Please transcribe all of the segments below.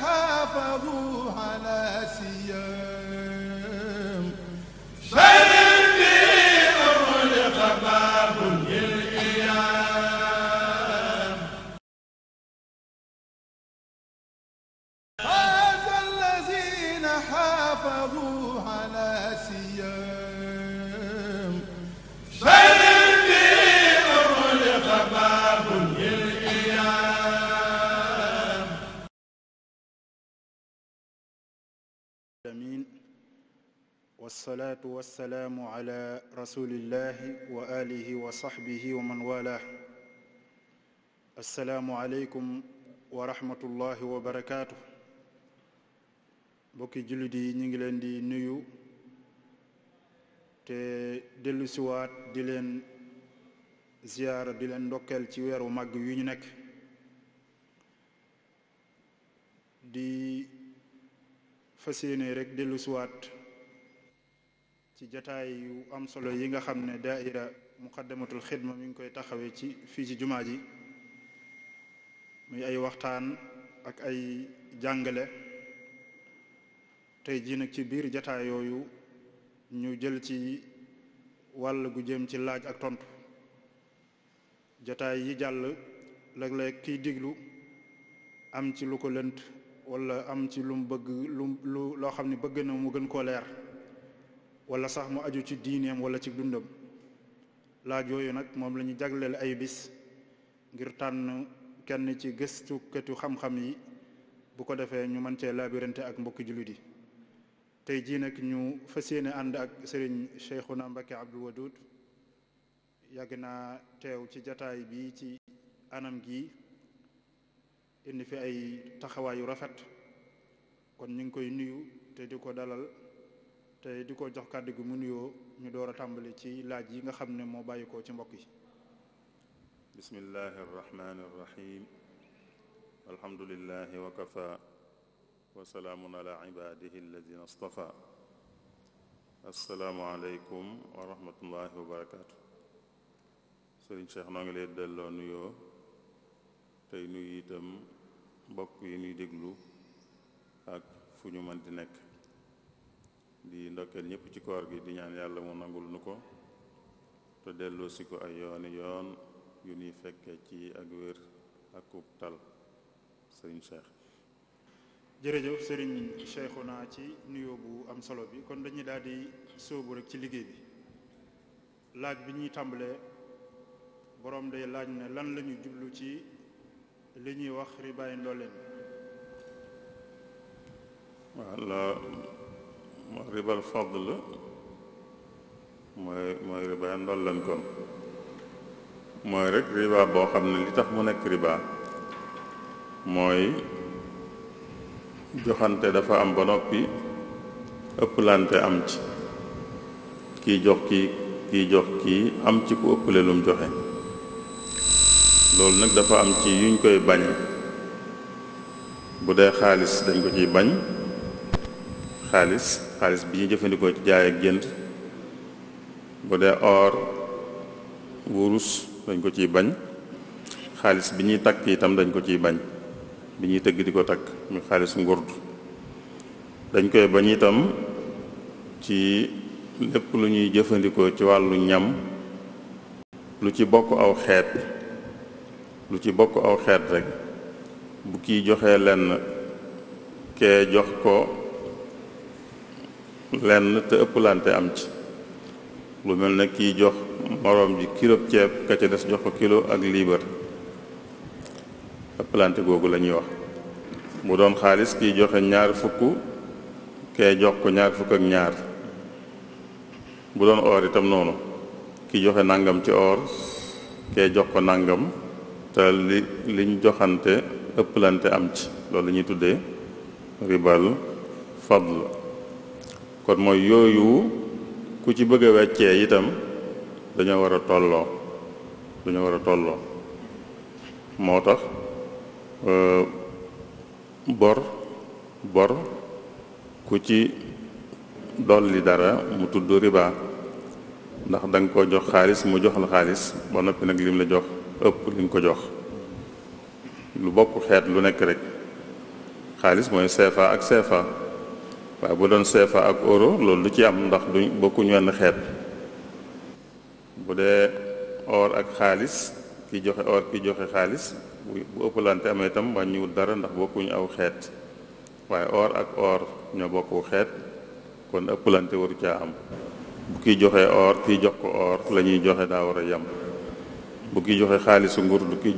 حافظوا على سيام هذا الذين حافظوا على سيام آمين والصلاة والسلام على رسول الله وآله وصحبه ومن والاه السلام عليكم ورحمة الله وبركاته bokki jullit yi ñu ngi leen di nuyu te dellu siwaat di leen ziyaara di leen ndokkeel ci weeru màgg wi ñu nekk di fas yéene rek dellu siwaat ci jataay yu am solo yi nga xam ne daaira muqaddamatul xidma mi ngi koy taxawee ci fii ci jumaa ji muy ay waxtaan ak ay jàngale tey jii nag ci biir jataay yooyu ñu jël ci wàll gu jëm ci laaj ak tontu jataay yi jàll léeg-léeg kiy diglu am ci lu ko lënt wala am ci lu mu bëgg loo xam ne bëgg na mu gën koo leer wala sax mu aju ci diineem wala ci dundam laaj yooyu nag moom la ñu jagleel ay bis ngir tànn kenn ci gëstukatu xam-xam yi bu ko defee ñu mën cee labirante ak mbokki jullit yi tey jii nag ñu fas yéene ànd ak sëriñ Cheikhuna Mbacké Abdul Wadud yàgg naa teew ci jataay bi ci anam gi indi fi ay taxawaayu rafet kon ñu ngi koy nuyu te di ko dalal te di ko jox kàddu gi mu nuyoo ñu door a tàmbali ci laaj yi nga xam ne moo bàyyi ko ci mbokk yi bismillahi arrahmani arrahim alhamdulillahi wa kafa wa salaamun ala ibadihi alladina astafa assalaamu aleykum wa rahmatullahi wa barakatu sëriñ Cheikh noo ngi leen delloo nuyoo tey nuyu itam mbokk yi ñuy déglu ak fu ñu mën di nekk di ndokkeel ñëpp ci koor gi di ñaan yàlla mu nangul nu ko te delloo si ko ay yooni yoon yu ñuy fekkee ci ak wér ak ub tal sëriñ Cheikh jërëjëf sëriñ Cheikhuna ci nuyoo bu am solo bi kon dañuy daal di sóobu rek ci liggéey bi laaj bi ñuy tàmbalee boroom day laaj ne lan lañu jublu ci li ñuy wax ribaay ndolleen waaw la ribal fadl mooy ribaay ndolleen kon mooy rek riba boo xam ne li tax mu nekk riba mooy joxante dafa am ba noppi ëpplante am ci kii jox kii jox kii am ci ku ëpple lum joxe loolu nag dafa am ci yuñ koy bañ bu dee xaalis dañ ko ciy bañ xaalis bi ñu jëfandikoo ci jaay ak jënd bu dee or wurus dañ ko ciy bañ xaalis bi ñuy takk itam dañ ko ciy bañ bi ñuy tëgg di ko takk muy xaalis ngurd dañ koy bañ itam ci lépp lu ñuy jëfandikoo ci wàllu ñam lu ci bokk aw xeet rek bu kiy joxee lenn kee jox ko lenn te ëpplante am ci lu mel ne kiy jox moroom ji kilo ceeb ka ca des jox ko kilo ak liibar ëpplante googu la ñuy wax bu doon xaalis kiy joxe ñaar fukk kee jox ko ñaar fukk ak ñaar bu doon or itam noonu kiy joxe nangam ci or kee jox ko nangam te liñ joxante ëpplante am ci loolu la ñuy tuddee ribal fadl kon mooy yooyu ku ci bëgg a weccee itam dañoo war a tolloo moo tax bor ku ci dolli dara mu tudd riba ndax da nga ko jox xaalis mu jox la xaalis ba noppi nag lim la jox ëpp li nga ko jox lu bokk xeet lu nekk rek xaalis mooy CFA ak CFA waaye bu doon CFA ak euro loolu du ci am ndax duñ bokkuñu wenn xeet. bu dee or ak xaalis ki joxe or ki joxe xaalis bu ëppalante amee itam wàññiwul dara ndax bokkuñu aw xeet waaye or ak or ñoo bokku xeet kon ëppalante waru caa am. bu kiy joxe or kiy jox ko or la ñuy joxe daa war a yem bu kiy joxe xaalisu ngurdu kiy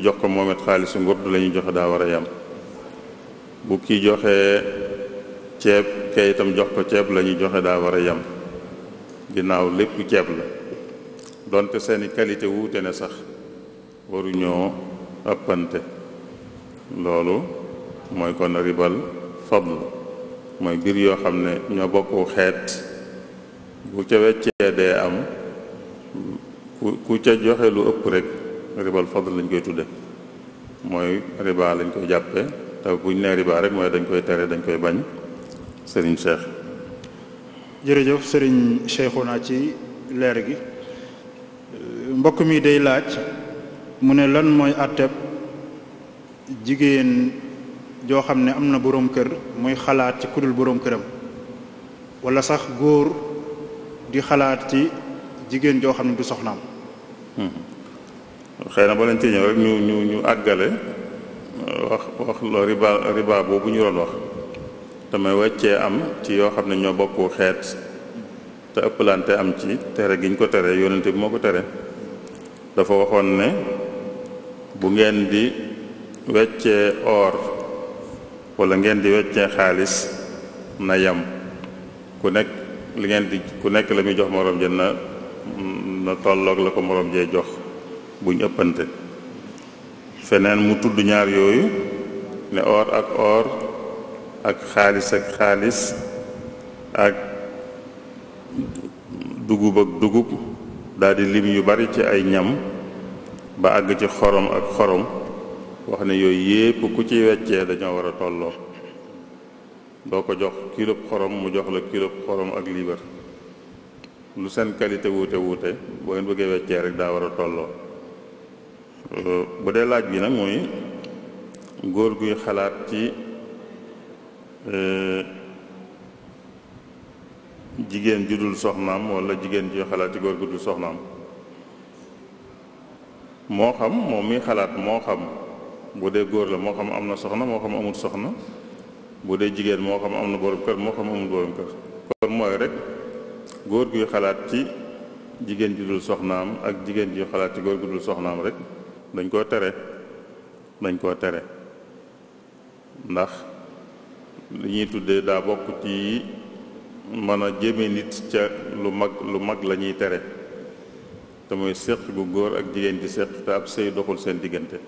jox ko moom it xaalisu ngurdu la ñuy joxe daa war a yem bu kiy joxe ceeb kay itam jox ko ceeb la ñuy joxe daa war a yem ginnaaw lépp ceeb la donte seeni qualité wuute ne sax waruñoo ëppante loolu mooy kon ribal fadl mooy mbir yoo xam ne ñoo bokku xeet bu ca weccee dee am ku ca joxe lu ëpp rek ribal fadl lañ koy tudde mooy riba lañ koy jàppe te buñ nee riba rek mooy dañ koy tere dañ koy bañ. Sëriñ Cheikh. jërëjëf Sëriñ Cheikhouna ci leer gi mbokk mi day laaj mu ne lan mooy àtteb jigéen joo xam ne am na boroom kër muy xalaat ci kudul boroom këram walla sax góor di xalaat ci jigéen joo xam ne du soxnaam. xëy na ba lañ ci ñëw rek ñu àggale wax la riba boobu ñu doon wax te may weccee am ci yoo xam ne ñoo bokku xeet te ëpplante am ci tere giñ ko tere yonente bi moo ko tere dafa waxoon ne bu ngeen di weccee or walla ngeen di weccee xaalis na yem ku nekk la muy jox moroom ja na tolloog la ko moroom jee jox buñ ëppante feneen mu tudd ñaar yooyu ne or ak or ak xaalis ak xaalis ak dugub ak dugub daal di lim yu bari ci ay ñam ba àgg ci xorom ak xorom wax ne yooyu yépp ku ci weccee dañoo war a tolloo doo ko jox kilo xorom mu jox la kilo xorom ak liibar lu seen qualité wuute wuute boo ngeen bëggee weccee rek daa war a tolloo bu dee laaj bi nag mooy góor guy xalaat ci jigéen ju dul soxnaam walla jigéen ju xalaat ci góor gu dul soxnaam moo xam moom mi xalaat moo xam bu dee góor la moo xam am na soxna moo xam amul soxna bu dee jigéen moo xam am na borom kër moo xam amul borom kër kon mooy rek góor guy xalaat ci jigéen ju dul soxnaam ak jigéen ju xalaat ci góor gu dul soxnaam rek dañ koo tere ndax li ñuy tuddee daa bokk ci mën a jëme nit ca lu mag la ñuy tere te mooy séq gu góor ak jigéen di séq te ab sëy doxul seen diggante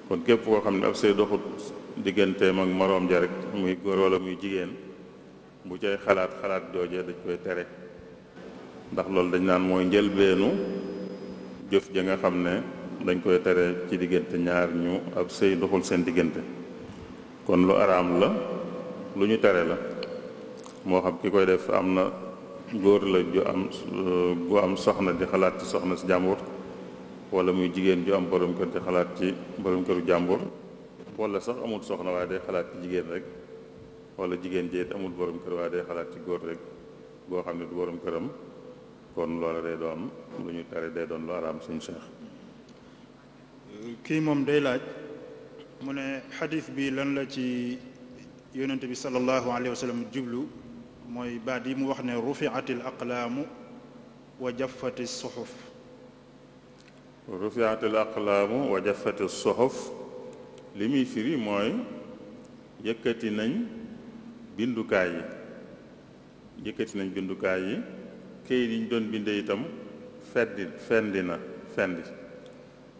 kon képp koo xam ne ab sëy doxul digganteem ak moroom ja rek muy góor walla muy jigéen bu cay xalaat joojee dañ koy tere ndax loolu dañ naan mooy njëlbeenu jëf ja nga xam ne dañ koy tere ci diggante ñaar ñu ab sëy doxul seen diggante kon lu araam la lu ñu tere la moo xam ki koy def am na góor la gu am soxna di xalaat ci soxna si jàmbur wala muy jigéen ju am borom kër di xalaat ci borom këru jàmbur wala sax amul soxna waaye day xalaat ci jigéen rek wala jigéen jeet amul borom kër waaye day xalaat ci góor rek goo xam ne du borom këram kon loola day doon lu ñu tere day doon lu araam suñu Cheikh. kii moom day laaj mu ne xadis bi lan la ci yonente bi sallallahu alayhi wa sallam jublu mooy baat yi mu wax ne rufiatil aqlaamu wa jaffati suxuf. rufiatil aqlaamu wa jaffati suxuf li muy firi mooy yëkkati nañ bindukaay yi këyit yi ñu doon binde itam fendi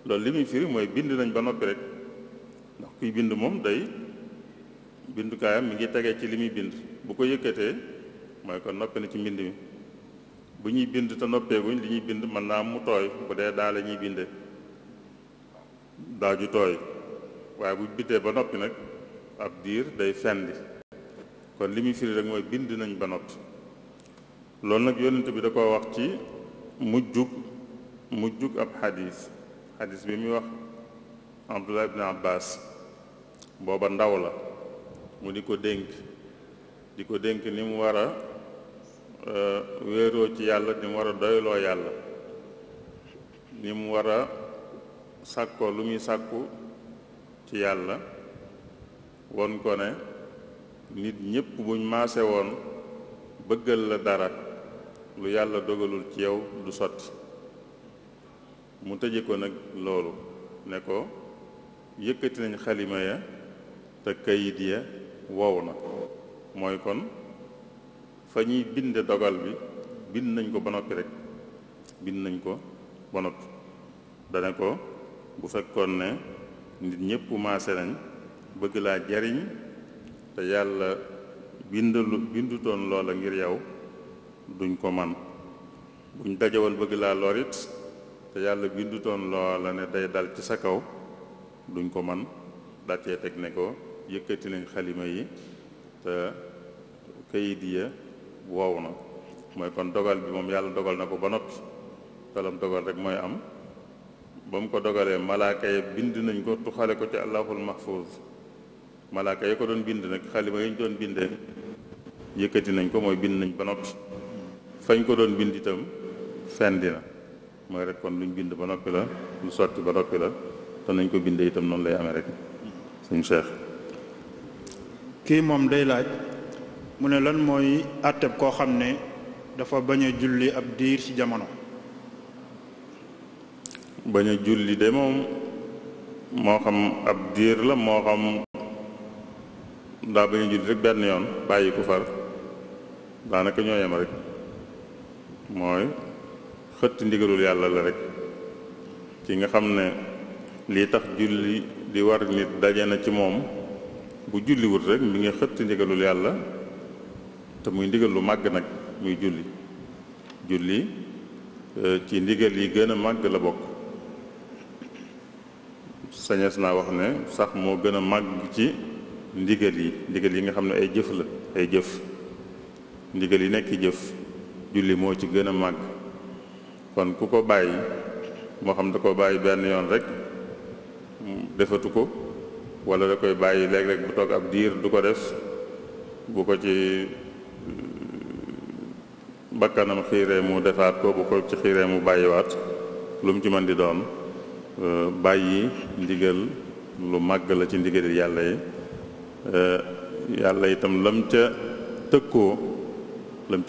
loolu li muy firi mooy bind nañ ba noppi rek ndax kuy bind moom day bindukaayam mi ngi tegee ci li muy bind bu ko yëkkatee mooy kon noppi na ci mbind mi bu ñuy bind te noppeeguñ li ñuy bind mën naa mu tooy bu dee daa la ñuy binde daa ju tooy waaye bu bindee ba noppi nag ab diir day fendi kon li muy firi rek mooy bind nañ ba noppi loolu nag yonent bi da koo wax ci mujjug ab xadis bi muy wax Abdullah ibn Abbas booba ndaw la mu di ko dénk ni mu war a wéeroo ci yàlla, ni mu war a doyloo yàlla, ni mu war a sàkkoo lu muy sàkku ci yàlla, won ko ne nit ñépp buñ maase woon bëggal la dara lu yàlla dogalul ci yow du sotti. mu tëje ko nag loolu ne ko yëkkati nañ xalima ya te kayit ya wow na. mooy kon fa ñuy binde dogal bi bind nañ ko ba noppi rek, bind nañ ko ba noppi. dane ko bu fekkoon ne nit ñépp maase nañ bëgg laa jariñ te yàlla bindutoon loola ngir yow duñ ko man. buñ dajewoon bëgg laa lorit te yàlla bindutoon loola ne day dal ci sa kaw duñ ko man. daa cee teg ne ko yëkkati nañ xalima yi te kayit ya wow na. mooy kon dogal bi moom yàlla dogal na ko ba noppi, talam dogal rek mooy am. ba mu ko dogalee malaaka yi bind nañ ko tuxale ko ci allahul mahfuz. malaaka yi ko doon bind nag xalima yi ñu doon bindee yëkkati nañ ko, mooy bind nañ ba noppi. fañ ko doon bind itam fendi na, mooy rek kon luñ bind ba noppi la, lu sotti ba noppi la, te nañ ko bindee itam noonu lay amee rek. suñ Cheikh kii moom day laaj mu ne lan mooy àtteb koo xam ne dafa bañ a julli ab diir ci jamono. bañ a julli de moom moo xam ab diir la, moo xam daa bañ a julli rek benn yoon bàyyi ku far, daanaka ñoo yem rek. mooy xëtt ndigalul yàlla la rek. ki nga xam ne lii tax julli di war nit daje na ci moom, bu julliwut rek mi ngi xëtt ndigalul yàlla, te muy ndigal lu màgg nag, muy julli ci ndigal yi gën a màgg la bokk. sañees naa wax ne sax moo gën a màgg ci ndigal yi nga xam ne ay jëf la, ay jëf. ndigal yi nekk jëf, julli moo ci gën a màgg. kon ku ko bàyyi, moo xam da ko bàyyi benn yoon rek defatu ko, wala da koy bàyyi léeg-léeg bu toog ab diir du ko def, bu ko ci bakkanam xiiree mu defaat ko, bu ko ci xiiree mu bàyyiwaat, lu mu ci mën di doon bàyyi ndigal lu màgg la ci ndigal yàlla yi. yàlla itam lam ca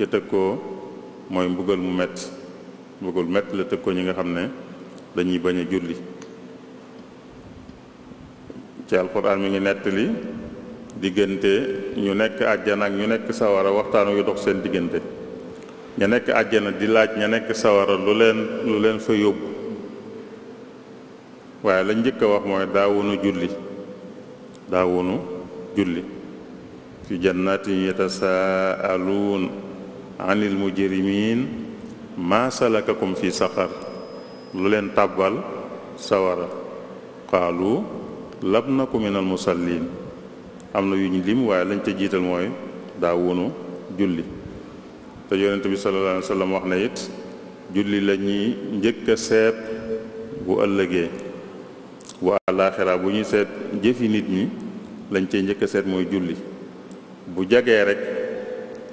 tëkkoo mooy mbugal mu metti la tëkkoo ñi nga xam ne dañuy bañ a julli. ci alxuraan mi ngi nettali diggante ñu nekk àjjana ak ñu nekk sawara, waxtaan wi dox seen diggante. ña nekk àjjana di laaj ña nekk sawara lu leen fa yóbbu, waaye lañ njëkk a wax mooy daawunu julli. fi jannatin yatasaaluun anil mujrimin maa salakakum fi saqar. lu leen tàbbal sawara, qaalu lam naku minal musallin. am na yu ñu lim, waaye lañ ca jiital mooy daawunu julli. te yonent bi sallallahu alayhi wa sallam wax na it julli la ñuy njëkk a seet bu ëllëgee. bu àllaaxira bu ñuy seet jëfi nit ñi lañ cey njëkk a seet mooy julli. bu jagee rek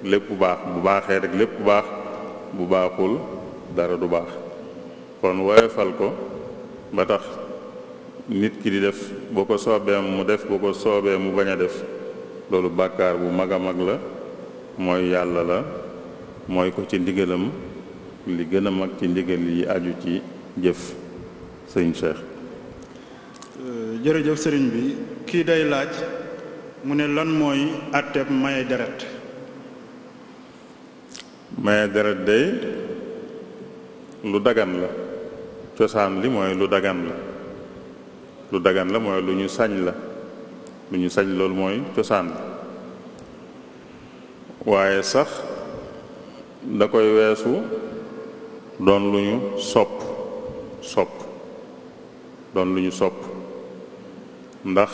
lépp baax, bu baaxee rek lépp baax, bu baaxul dara du baax. kon woyofal ko ba tax nit ki di def boo ko soobee mu def, boo ko soobee mu bañ a def, loolu bàkkaar bu mag a mag la. mooy yàlla la, mooy ko ci ndigalam li gën a mag ci ndigal yi aju ci jëf. sëñ Cheikh jërëjëf sëriñ bi. kii day laaj mu ne lan mooy àtteeb maye deret. maye deret day lu dagan la. cosaan li mooy lu dagan la mooy lu ñu sañ la. loolu mooy cosaan la. waaye sax da koy weesu doon lu ñu sopp ndax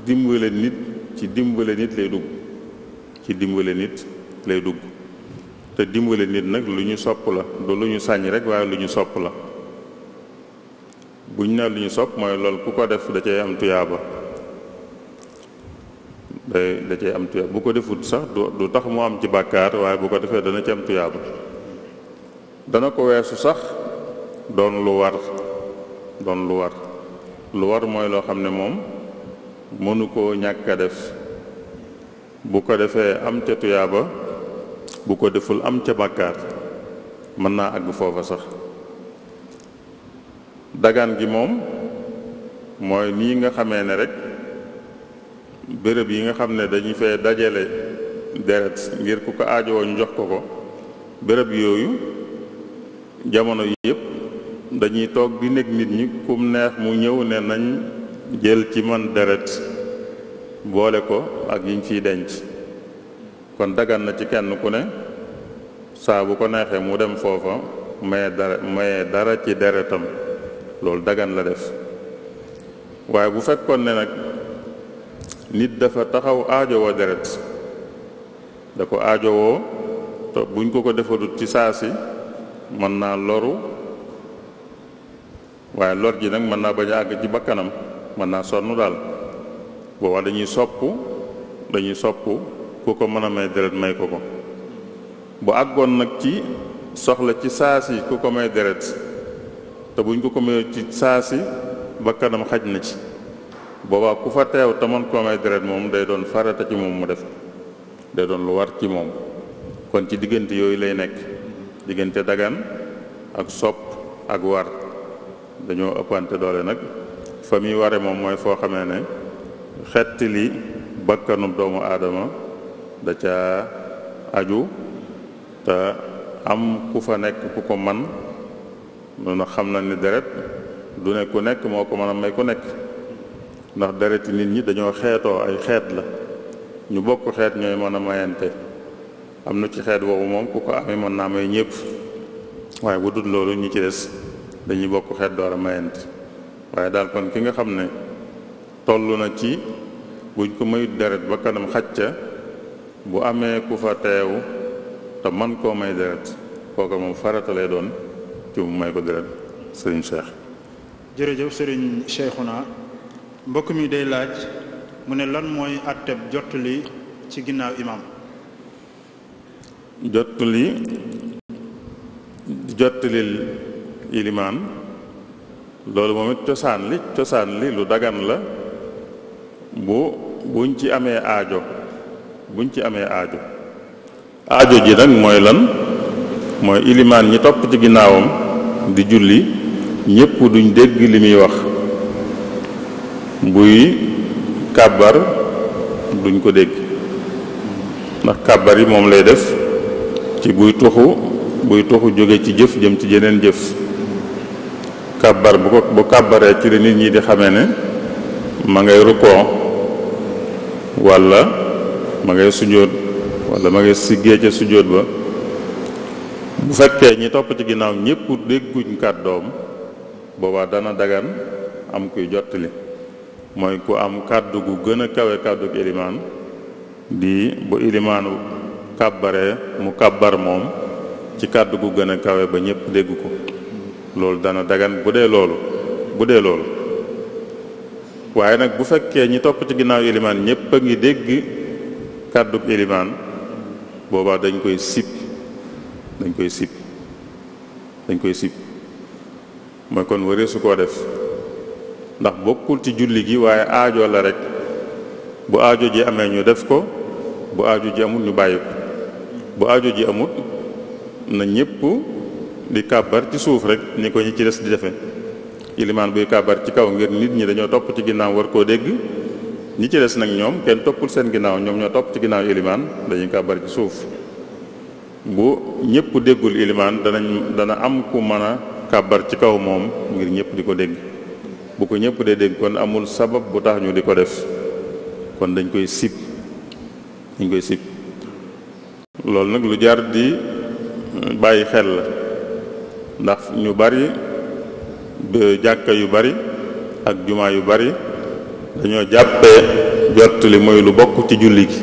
dimbale nit lay dugg te dimbale nit nag lu ñu sopp la, du lu ñu sañ rek, waaye lu ñu sopp la. buñ ne lu ñu sopp mooy loolu ku ko def da cay am tuyaaba, da cay am tuyaaba bu ko defut sax du tax mu am ci bàkkaar waaye bu ko defee dana ci am tuyaaba dana ko weesu sax doon lu war lu war mooy loo xam ne moom mënu koo ñàkk a def bu ko defee am ca tuyaaba bu ko deful am ca bàkkaar mën naa àgg foofa sax dagaan gi moom mooy nii nga xamee ne rek béréb yi nga xam ne dañuy fee dajale deret ngir ku ko aajowoo ñu jox ko béréb yooyu jamono yëpp dañuy toog di nekk nit ñi kum neex mu ñëw ne nañ jël ci man deret boole ko ak yiñ fiy denc kon dagan na ci kenn ku ne saa bu ko neexee mu dem foofa maye dara ci deretam loolu dagan la def waaye bu fekkoon ne nag nit dafa taxaw aajowoo deret da ko aajowoo te buñ ko defalut ci saa si mën naa loru waaye lor ji nag mën naa bañ a àgg ci bakkanam mën naa sonn daal boobaa dañuy sopp ku ko mën a may deret may ko bu àggoon nag ci soxla ci saa si ku ko may deret te buñ ko may ci saa si bakkanam xaj na ci boobaa ku fa teew te mën koo may deret moom day doon farata ci moom mu def day doon lu war ci moom kon ci diggante yooyu lay nekk diggante dagan ak sopp ak war dañoo ëppante doole nag fa muy ware moom mooy foo xamee ne xetti li bakkanu doomu aadama da ca aju te am ku fa nekk ku ko man noonu xam na ni deret du ne ku nekk moo ko mën a may ku nekk ndax dereti nit ñi dañoo xeetoo ay xeet la ñu bokk xeet ñooy mën a mayante am na ci xeet woowu moom ku ko amee mën naa may ñëpp waaye bu dul loolu ñi ci des dañuy bokk xeet door a mayante waaye daal kon ki nga xam ne toll na ci buñ ko mayut deret ba kanam xaj ca bu amee ku fa teew te man koo may deret kooka moom farata lay doon ci mu may ko deret sëriñ Cheikh. jërëjëf sëriñ Cheikhouna mbokk mi day laaj mu ne lan mooy àtteb jottali ci ginnaaw imam. jottalil ilimaan loolu moom it cosaan li lu dagan la buñ ci amee aajo aajo ji nag mooy lan mooy ilimaan ñi topp ci ginnaawam di julli ñépp duñ dégg li muy wax buy kàbbar duñ ko dégg ndax kàbbar yi moom lay def ci buy tuxu jóge ci jëf jëm ci jeneen jëf kàbbar bu kàbbaree ci la nit ñi di xamee ne ma ngay rukkoo walla ma ngay sujjóot walla ma ngay siggee ca sujjóot ba bu fekkee ñi topp ci ginnaaw ñépp dégguñ kàddoom boobaa dana dagan am kuy jottali mooy ku am kàddu gu gën a kawe kàddu gu ilimaan di bu ilimaanu kàbbaree mu kàbbar moom ci kàddu gu gën a kawe ba ñépp dégg ko loolu dana dagan bu dee loolu waaye nag bu fekkee ñi topp ci ginnaaw ilimaan ñépp a ngi dégg kàddu gu ilimaan boobaa dañ koy sib mooy kon waree su koo def ndax bokkul ci julli gi waaye aajo la rek bu aajo ji amee ñu def ko bu aajo ji amul ñu bàyyi ko bu aajo ji amul na ñépp di kàbbar ci suuf rek ni ko ñi ci des di defe ilimaan buy kàbbar ci kaw ngir nit ñi dañoo topp ci ginnaaw war koo dégg ñi ci des nag ñoom kenn toppul seen ginnaaw ñoom ñoo topp ci ginnaaw ilimaan dañuy kàbbar ci suuf bu ñépp déggul ilimaan dana am ku mën a kàbbar ci kaw moom ngir ñépp di ko dégg bu ko ñépp dee dégg kon amul sabab bu tax ñu di ko def kon dañ koy sib loolu nag lu jar di bàyyi xel la ndax ñu bari jàkka yu bari ak jumaa yu bari dañoo jàppee jottali mooy lu bokk ci julli gi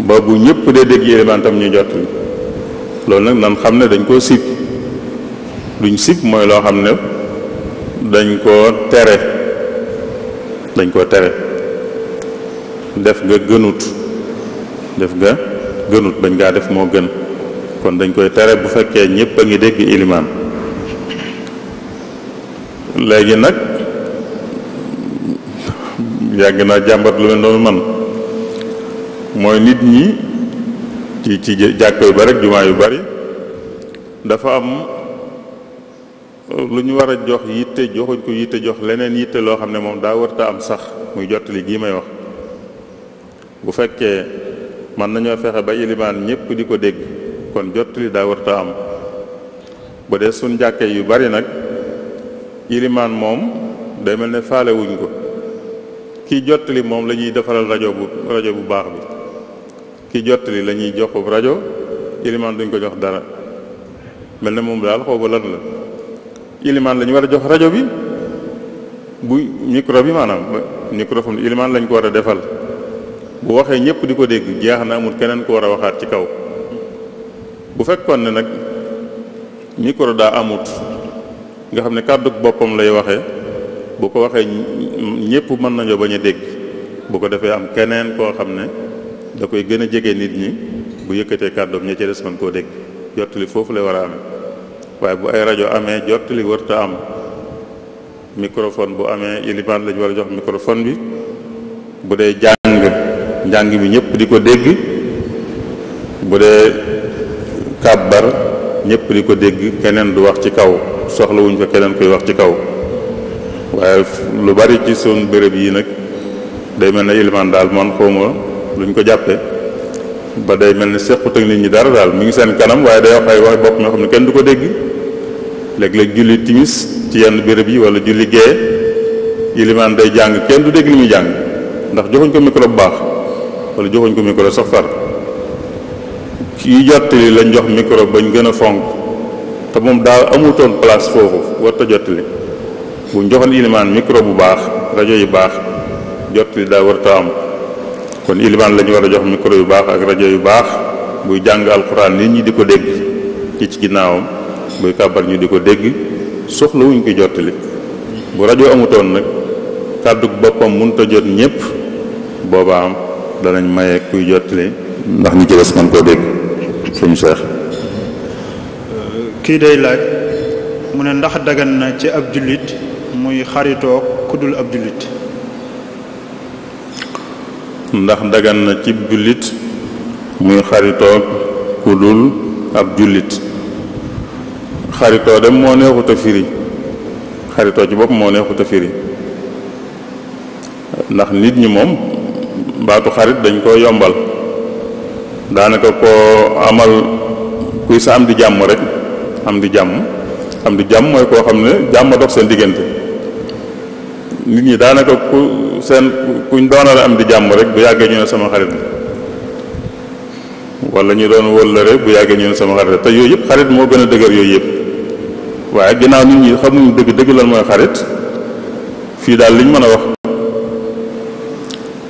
ba bu ñépp dee dégg ilimaan tam ñu jottali loolu nag nan xam ne dañ koo sib luñ sib mooy loo xam ne dañ koo tere def nga gënut bañ ngaa def moo gën kon dañ koy tere bu fekkee ñépp a ngi dégg ilimaan. léegi nag yàgg naa jàmbat lu mel noonu man mooy nit ñi ci jàkka yu bari ak jumaa yu bari dafa am lu ñu war a jox yitte joxuñ ko yitte jox leneen yitte loo xam ne moom daa warta am sax muy jottali gii may wax. bu fekkee mën nañoo fexe ba ilimaan ñépp di ko dégg kon jottali daa warta am bu dee suñ jàkke yu bari nag ilimaan moom day mel ne faale wuñ ko kii jottali moom la ñuy defaral rajo bu baax bi kii jottali la ñuy jox rajo ilimaan duñ ko jox dara mel ne moom daal xaw ba lan la ilimaan la ñu war a jox rajo bi bu micro bi maanaam microphone ilimaan lañ ko war a defal bu waxee ñëpp di ko dégg jeex na amul keneen ko war a waxaat ci kaw. bu fekkoon ne nag micro daa amut nga xam ne kàddu boppam lay waxee bu ko waxee ñëpp mën nañoo bañ a dégg bu ko defee am keneen koo xam ne da koy gën a jege nit ñi bu yëkkatee kàddoom ña ca des man koo dégg jottali foofu lay war a amee. waaye bu ay rajo amee jottali warta am microphone bu amee ilimaan lañu war a jox microphone bi bu dee njàng bi ñëpp di ko dégg bu dee kàbbar ñëpp di ko dégg keneen du wax ci kaw soxlawuñ fa keneen koy wax ci kaw. waaye lu bari ci sun béréb yi nag day mel ne ilimaan daal man xawma luñ ko jàppe ba day mel ne sequt ak nit ñi dara daal mi ngi seen kanam waaye day wax ay wax bopp ñoo xam ne kenn du ko dégg. léeg-léeg julli timis ci yenn béréb yi wala julli gee ilimaan day jàng kenn du dégg li muy jàng ndax joxuñ ko micro bu baax wala joxuñ ko micro sax far kii jottali lañ jox micro bañ gën a fonk te moom daa amutoon place foofu warta jottali buñ joxoon ilimaan micro bu baax rajo yu baax jottali daa warta am kon ilimaan lañu war a jox micro yu baax ak rajo yu baax buy jàng alxuraan nit ñi di ko dégg ci ginnaawam buy kàbbar ñu di ko dégg soxla wuñ ko jottali bu rajo amutoon nag kàddu boppam mënut a jot ñëpp boobaa am danañ maye kuy jottali ndax ñi ci des man koo dégg suñu seex. kii day laaj mu ne ndax dagan na ci ab jullit muy xaritoo ku dul ab jullit. ndax dagan na ci jullit muy xaritoo ku dul ab jullit. xaritoo dem moo neexut a firi xaritoo ci bopp moo neexut a firi ndax nit ñi moom baatu xarit dañ koo yombal daanaka koo amal kuy sa am di jàmm rek am di jàmm mooy koo xam ne jàmm dox seen diggante nit ñi daanaka kuñ doonale am di jàmm rek bu yàggee ñu ne sama xarit wala ñu doon wëllëre bu yàggee ñu ne sama xarit te yooyu yëpp xarit moo gën a dëgër yooyu yëpp. waaye ginnaaw nit ñi xamuñu dëgg lan mooy xarit fii daal liñ mën a wax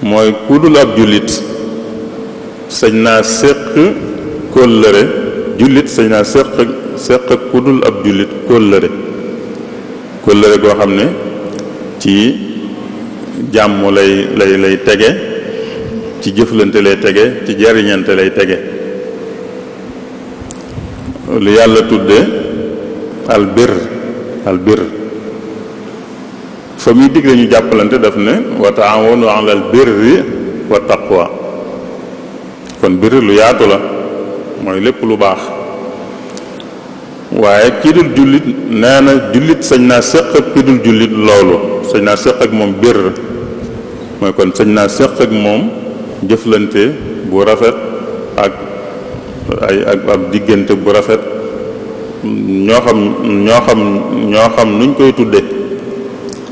mooy ku dul ab jullit sañ naa séq kóllëre jullit sañ naa séq ku dul ab jullit kóllëre goo xam ne ci jàmm lay tege ci jëflante lay tege ci jariñante lay tege lu yàlla tudde albir fa muy digle ñu jàppalante daf ne wa taawanu alal birri wa taqwa kon bir lu yaatu la mooy lépp lu baax waaye kii dul jullit nee na jullit sañ naa séq ak kii dul jullit loolu sañ naa séq ak moom bir mooy kon sañ naa séq ak moom jëflante bu rafet ak ab diggante bu rafet ñoo xam nuñ koy tudde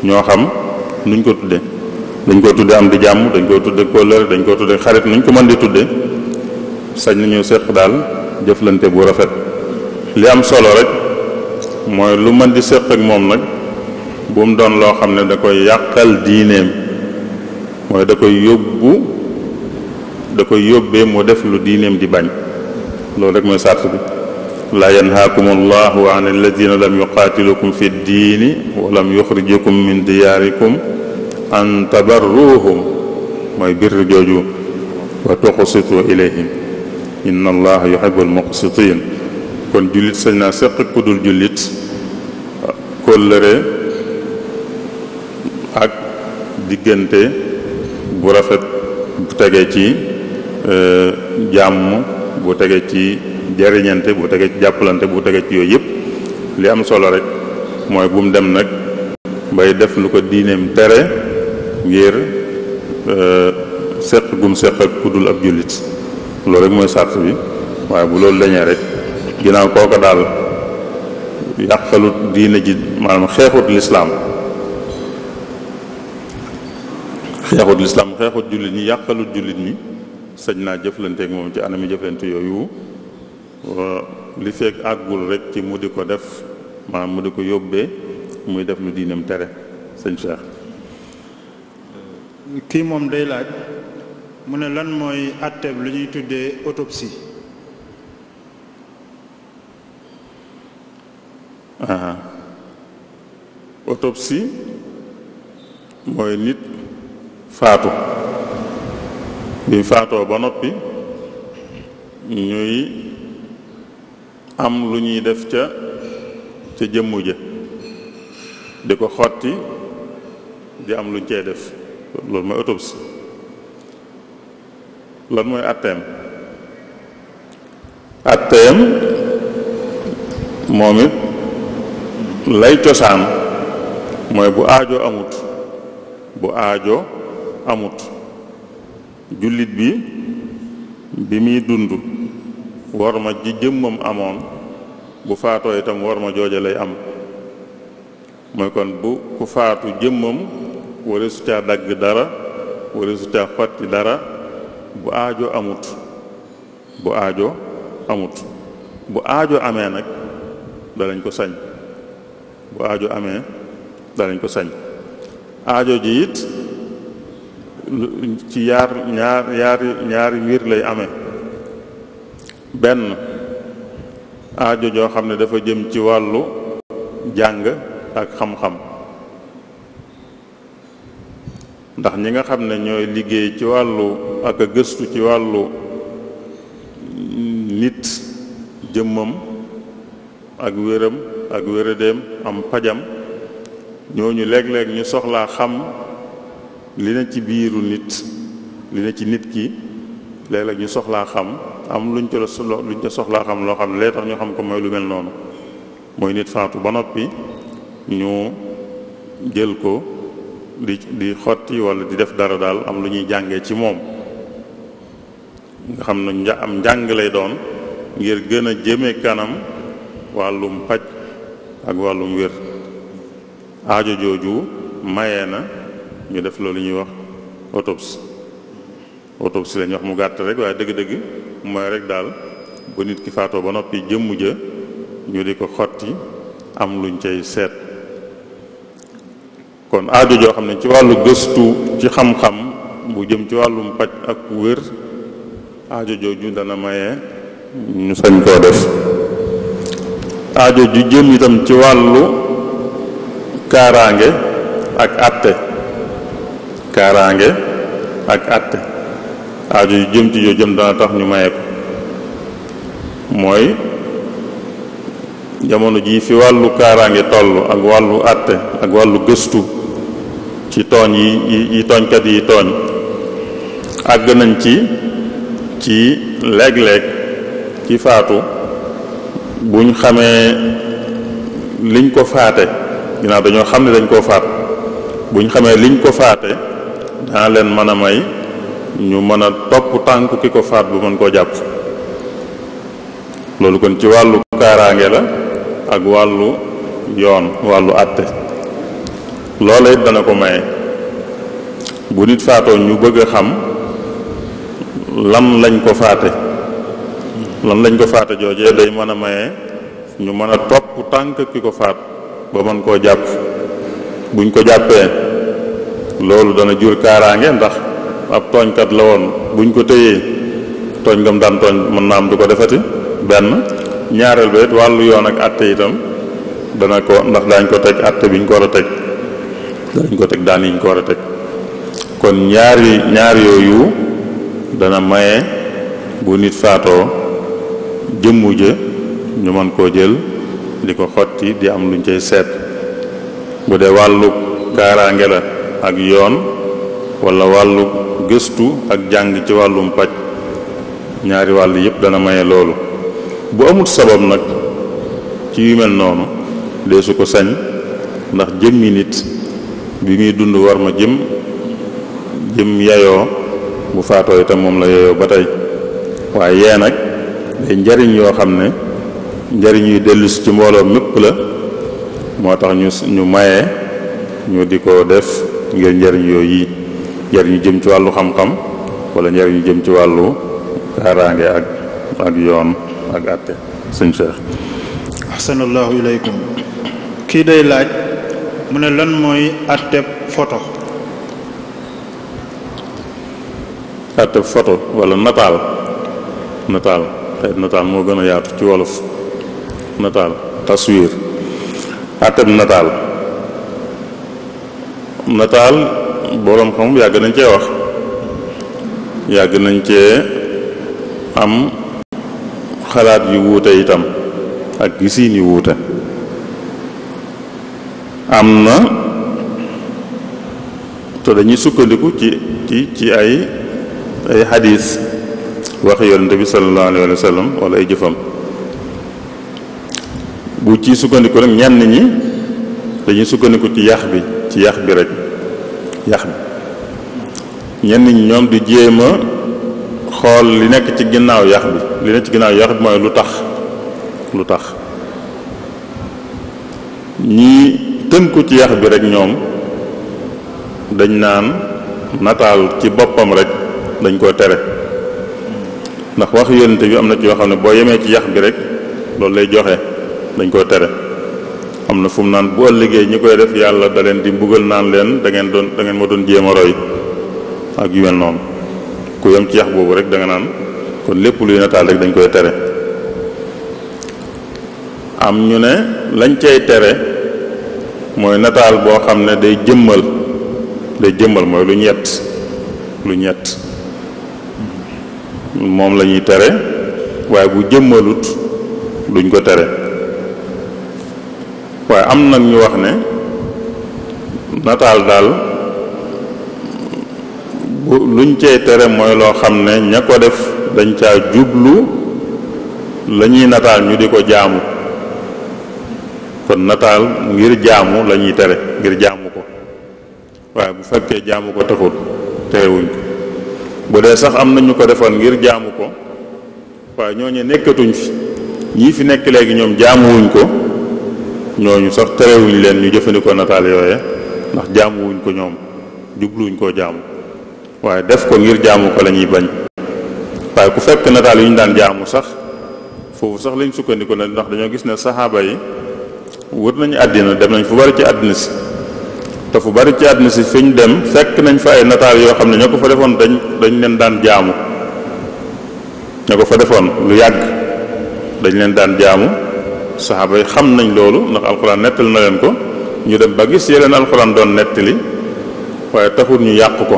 ñoo xam nuñ ko tudde dañ koy tudde am di jàmm dañ koy tudde kóllëre dañ koy tudde xarit nuñ ko mën di tudde sañ nañu séq daal jëflante bu rafet li am solo rek mooy lu mën di séq ak moom nag bu mu doon loo xam ne da koy yàqal diineem mooy da koy yóbbee mu def lu diineem di bañ loolu rek mooy sart bi laa yanhaakum allahu an alladina lam yuqaatilukum fi ddiini wa lam yuxrijukum min diyaarikum an tabarruuhum mooy birr jooju wa tuqsitu ilayhim inna allaha yuhibbul muqsitin. kon jullit sañ naa seq ku dul jullit kóllëre ak diggante bu rafet bu tege ci jàmm, bu tege ci jariñante, bu tege ci jàppalante, bu tege ci yooyu yëpp. li am solo rek mooy bu mu dem nag bay def lu ko diineem tere ngir seq gum seq ak ku dul ab jullit. loolu rek mooy sart bi. waaye bu loolu dañee rek ginnaaw kooka daal yàqalut diine ji, maanaam xeexut lislaam xeexut jullit ñi, yàqalut jullit ñi, sañ naa jëflanteeg moom ci anami jëflante yooyu li fekk àggul rek ci mu di ko def, maanaam mu di ko yóbbee muy def lu diinam tere. sëñ Cheikh kii moom day laaj mu ne lan mooy àtteeb lu ñuy tuddee autopsie. autopsie mooy nit faatu bi faatoo ba noppi ñuy am lu ñuy def ca jëmmu ja di ko xotti di am luñ cee def. loolu mooy autopsie. lan mooy atteem moom it lay cosaan mooy bu aajo amut jullit bi muy dund war ma ji jëmmam amoon bu faatoo itam war ma jooja lay am. mooy kon bu ku faatu jëmmam wala su caa dagg dara wala su caa xotti dara bu aajo amut bu aajo amee nag danañ ko sañ. bu aajo amee danañ ko sañ. aajo ji it ci ñaari mbir lay amee. benn aajo joo xam ne dafa jëm ci wàllu jàng ak xam-xam, ndax ñi nga xam ne ñooy liggéey ci wàllu ak a gëstu ci wàllu nit jëmmam ak wéram ak wéradéem am pajam, ñooñu léeg-léeg ñu soxlaa xam li na ci biiru nit, li na ci nit ki, léeg-léeg ñu soxlaa xam am luñ ca soxlaa xam loo xam ne lee tax ñu xam ko mooy lu mel noonu. mooy nit faatu ba noppi ñu jël ko di xotti walla di def dara daal am lu ñuy jàngee ci moom, nga xam ne am njàng lay doon ngir gën a jëme kanam wàllum paj ak wàllum wér. aajo jooju mayee na ñu def loolu ñuy wax autopsie lañuy wax mu gàtt rek, waaye dëgg-dëgg mooy rek daal bu nit ki faatoo ba noppi jëmm ja ñu di ko xotti am luñ cay seet. kon aajo joo xam ne ci wàllu gëstu ci xam-xam bu jëm ci wàllum paj ak wér, aajo jooju dana maye ñu sañ koo def. aajo ju jëm itam ci wàllu kaaraange ak àtte aajo ju jëm ci joo jëm dana tax ñu maye ko. mooy jamono jii fi wàllu kaaraange toll ak wàllu àtte ak wàllu gëstu ci tooñ yi tooñkat yi tooñ, àgg nañ ci léeg-léeg ci faatu buñ xamee liñ ko faate, ginnaaw dañoo xam ne dañ koo faat, buñ xamee liñ ko faate dana leen mën a may ñu mën a topp tànk ki ko faat bu mën koo jàpp. loolu kon ci wàllu kaaraange la ak wàllu yoon, wàllu àtte. loola it dana ko maye bu nit faatoo ñu bëgg a xam lan lañ ko faate joojee day mën a maye ñu mën a topp tànk ki ko faat ba mën koo jàpp. buñ ko jàppee loolu dana jur kaaraange, ndax ab tooñkat la woon, buñ ko téyee tooñ ngam daan tooñ mën naa am du ko defati. benn ñaareel ba it wàllu yoon ak àtte itam dana ko, ndax daañ ko teg àtte biñ ko war a teg, danañ ko teg daan yiñ ko war a teg. kon ñaar yooyu dana maye bu nit faatoo jëmmu ja ñu mën koo jël di ko xotti di am luñ cay seet bu dee wàllu kaaraange la ak yoon walla wàllu gëstu ak jàng ci wàllum paj ñaari wàll yépp dana maye loolu bu amul sabab nag ci yu mel noonu dee su ko sañ ndax jëmmi nit bi muy dund war ma jëm yayoo bu faatoo itam moom la yayoo ba tey waaye yee nag day njariñ yoo xam ne njariñ yuy dellusi ci mbooloo mépp la moo tax ñu maye ñu di ko def ngir njariñ yooyu yi njariñu jëm ci wàllu xam-xam wala njariñu jëm ci wàllu kaaraange ak yoon ak àtte. sëñ Cheikh. ahsanallahu ilaykum. kii day laaj mu ne lan mooy àtteb photo. àtteb photo wala nataal xëy nataal moo gën a yaatu ci wolof nataal taswiir àtteb nataal boroom xam yàgg nañ cee wax yàgg nañ cee am xalaat yu wuute itam ak gisiin yu wuute am na te dañuy sukkandiku ci ay xadiis waxi yonente bi sallallahu alayhi wa sallam wala ay jëfam bu ci sukkandiku rek ñenn ñi dañuy sukkandiku ci yax bi rek yax bi ñenn ñi ñoom di jéem a xool li nekk ci ginnaaw yax bi li nekk ci ginnaaw yax bi mooy lu tax ñi tënku ci yax bi rek ñoom dañ naan nataal ci boppam rek dañ koo tere ndax wax yonente bi am na ci yoo xam ne boo yemee ci yax bi rek loolu lay joxe dañ koo tere am na fu mu naan bu ëllëgee ñi koy def yàlla da leen di mbugal naan leen da ngeen ma doon jéem a roy ak yu mel noonu ku yem ci yax boobu rek da nga naan kon lépp luy nataal rek dañ koy tere am ñu ne lañ cay tere mooy nataal boo xam ne day jëmmal mooy lu ñett moom la ñuy tere waaye bu jëmmalut duñ ko tere waaye am nag ñu wax ne nataal daal luñ cay tere mooy loo xam ne ña ko def dañ caa jublu la ñuy nataal ñu di ko jaamu kon nataal ngir jaamu la ñuy tere ngir jaamu ko waaye bu fekkee jaamu ko taxul terewuñ ko bu dee sax am na ñu ko defoon ngir jaamu ko waaye ñooñu nekkatuñ fi ñii fi nekk léegi ñoom jaamuwuñ ko ñooñu sax terewuñ leen ñu jëfandikoo nataal yooye ndax jaamuwuñ ko ñoom jubluwuñ koo jaamu waaye def ko ngir jaamu ko la ñuy bañ waaye ku fekk nataal yu ñu daan jaamu sax foofu sax lañ sukkandiku na ndax dañoo gis ne saxaaba yi wër nañu àddina dem nañ fu bari ci àddina si te fu bari ci àddina si fi ñu dem fekk nañ fa ay nataal yoo xam ne ñoo ko fa defoon dañ leen daan jaamu ñoo ko fa defoon lu yàgg dañ leen daan jaamu saxaaba yi xam nañ loolu ndax alxuraan nettali na leen ko ñu dem ba gis yeneen alxuraan doon nettali waaye taxut ñu yàq ko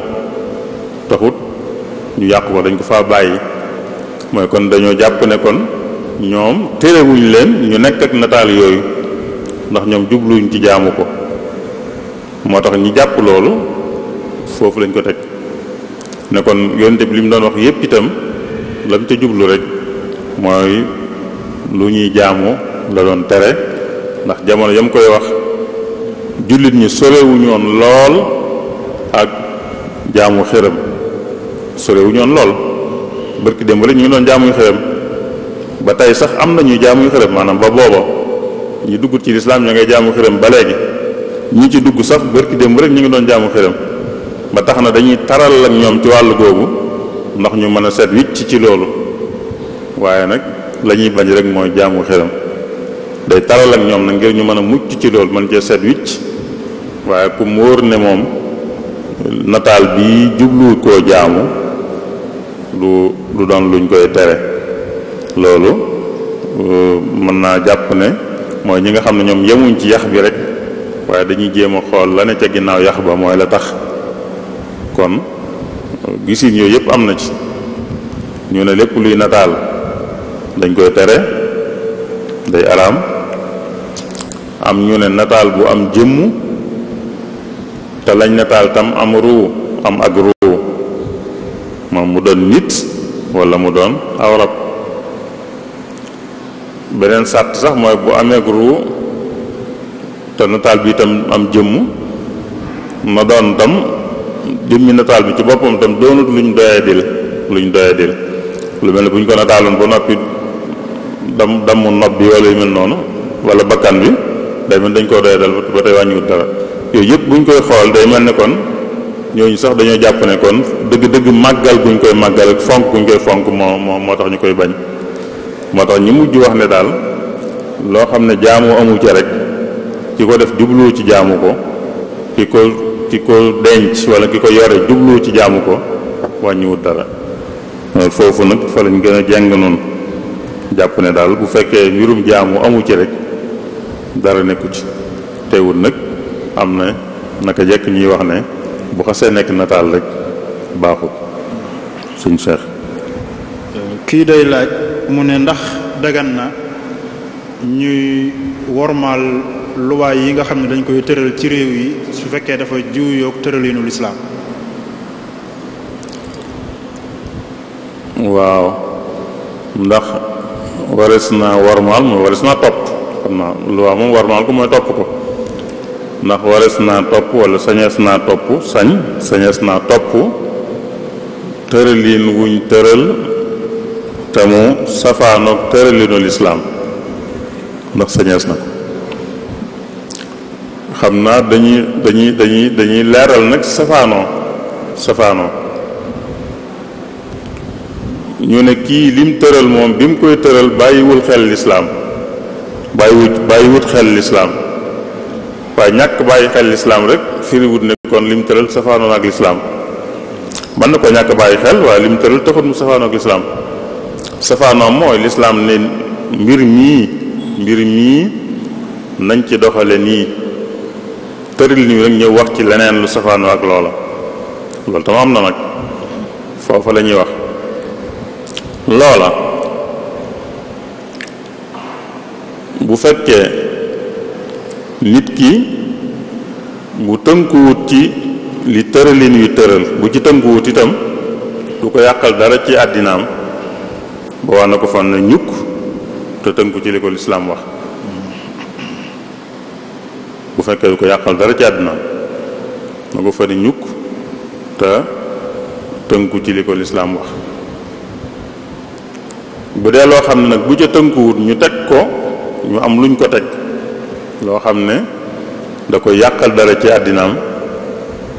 dañ ko faa bàyyi mooy kon dañoo jàpp ne kon ñoom terewuñ leen ñu nekk ak nataal yooyu ndax ñoom jubluñ ci jaamu ko moo tax ñi jàpp loolu foofu lañ ko teg ne kon yonent bi li mu doon wax yépp itam lam ca jublu rek mooy lu ñuy jaamu la doon tere ndax jamono yam koy wax jullit ñi sorewuñoon lool ak jaamu xërëm sorewuñoon lool barki démb rek ñu ngi doon jaamuy xërëm ba tey sax am na ñuy jaamuy xërëm maanaam ba booba ñu dugg ci lislaam ñoo ngay jaamu xërëm ba léegi ñi ci dugg sax barki démb rek ñu ngi doon jaamu xërëm ba tax na dañuy taral ak ñoom ci wàllu googu ndax ñu mën a set wicc ci loolu waaye nag la ñuy bañ rek mooy jaamu xërëm day taral ak ñoom nag ngir ñu mën a mucc ci loolu mën cee set wicc waaye ku mu wóor ne moom nataal bi jubluwut koo jaamu du doon luñ koy tere loolu mën naa jàpp ne mooy ñi nga xam ne ñoom yemuñ ci yax bi rek waaye dañuy jéem a xool la ne ca ginnaaw yax ba mooy la tax kon gisin yooyu yëpp am na ci. ñu ne lépp luy nataal dañ koy tere, day araam. am ñu ne nataal bu am jëmm te lañ nataal tam am ruu, am ak ruu, moom mu doon nit walla mu doon aw rab. beneen sàrt sax mooy bu amee ak ruu te nataal bi itam am jëmm, na doon tam jëmmi nataal bi ci boppam tam doonut luñ doyadil lu mel ne bu ñu ko nataaloon ba noppi damu nopp bi wala yu mel noonu wala bakkan bi day mel dañ koo doyadal ba tey wàññiwut dara. yooyu yëpp bu ñu koy xool day mel ne kon ñooñu sax dañoo jàpp ne kon dëgg-dëgg màggal bu ñu koy màggal ak fonk bu ñu koy fonk moo tax ñu koy bañ. moo tax ñi mujj wax ne daal loo xam ne jaamu amu ci rek ki ko def jubluwu ci jaamu ko, ki ko denc wala ki ko yore jubluwu ci jaamu ko, wàññiwut dara. foofu nag fa lañ gën a jàng noonu jàpp ne daal bu fekkee mbirum jaamu amu ci rek dara nekku ci. teewul nag am na naka jekk ñuy wax ne bu xasee nekk nataal rek baaxut. suñ Cheikh kii day laaj mu ne ndax dagan na ñuy wormaal luwaay yi nga xam ne dañ koy tëral ci réew yi su fekkee dafa juuyoog tëralinu lislaam. waaw ndax warees naa warmaal mooy warees naa topp. xam naa luwaa moom warmaal ko mooy topp ko. ndax warees naa topp wala sañees naa topp sañees naa topp tëralin wuñ tëral te mu safaanoog tëralinu lislaam, ndax sañees na ko. xam naa dañuy leeral nag safaanoo ñu ne kii lim tëral moom bi mu koy tëral bàyyiwul xel lislaam, bàyyiwut xel lislaam. waaye ñàkk bàyyi xel lislaam rek firiwut ne kon lim tëral safaanoon ak lislaam. mën na ko ñàkk bàyyi xel waaye lim tëral taxut mu safaanoon ak lislaam. safaanoom mooy lislaam ne mbir mii nañ ci doxale nii, tëral nii rek ñëw wax ci leneen lu safaanoo ak loola. loolu tam am na nag foofa la ñuy wax loola. bu fekkee nit ki bu tënkuwut ci li tëralin yu tëral, bu ci tënkuwut itam du ko yàqal dara ci àddinaam, ba wax na ko fan na ñukk te tënku ci li ko lislaam wax. bu fekkee du ko yàqal dara ci àddinaam na ko fa ni ñukk te tënku ci li ko lislaam wax. bu dee loo xam ne nag bu ca tënkuwut ñu teg ko, ñu am luñ ko teg loo xam ne da koy yàqal dara ci àddinaam,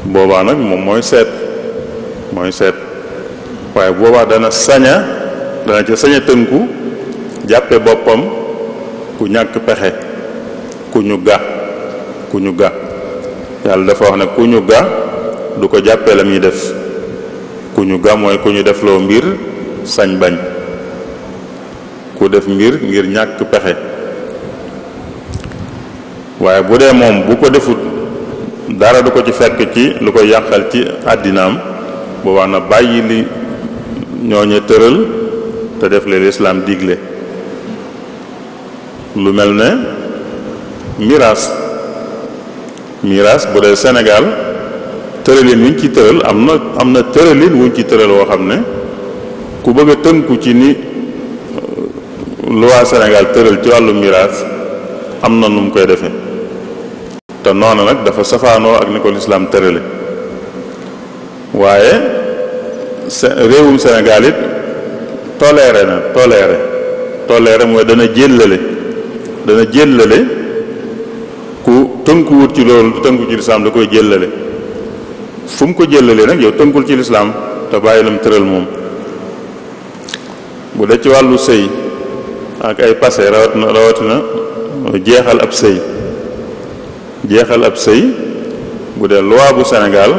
boobaa nag moom mooy seet waaye boobaa dana ca sañ a tënku jàppe boppam ku ñàkk pexe, ku ñu ga yàlla dafa wax ne ku ñu ga du ko jàppee la muy def. ku ñu ga mooy ku ñu def loo mbir sañ bañ, ku def mbir ngir ñàkk pexe. waaye bu dee moom bu ko defut dara du ko ci fekk ci lu koy yàqal ci àddinaam, boobaa na bàyyi li ñooñe tëral te def leen lislaam digle. lu mel ne miraas bu dee Sénégal tëralin wuñ ci tëral am na tëralin wuñ ci tëral woo xam ne ku bëgg a tënku ci ni loi Sénégal tëral ci wàllu miraas am na nu mu koy defee, te noonu nag dafa safaanoo ak ni ko lislaam tërale. waaye réewum Sénégal it toléré mooy dana jéllale ku tënkuwut ci loolu tënku ci lislaam da koy jéllale. fu mu ko jéllale nag yow tënkul ci lislaam te bàyyi lam tëral moom. bu dee ci wàllu sëy ak ay passé rawatina jeexal ab sëy bu dee loi bu Sénégal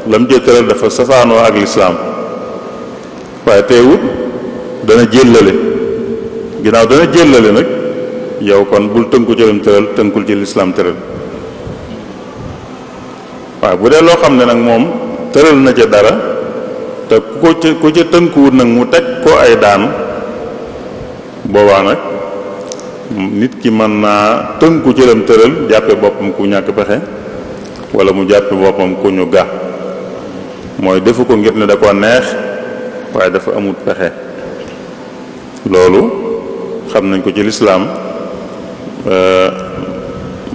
lam jee tëral dafa safaanoo ak lislaam, waaye teewut dana jéllale. ginnaaw dana jéllale nag yow kon bul tënku ci lam tëral, tënkul ci lislaam tëral. waaye bu dee loo xam ne nag moom tëral na ca dara te ku ca tënkuwut nag mu teg ko ay daan boobaa nag nit ki mën naa tënku ci lam tëral jàppe boppam ku ñàkk pexe wala mu jàppe boppam ku ñu ga mooy defu ko ngir ne da ko neex waaye dafa amut pexe loolu xam nañ ko ci lislaam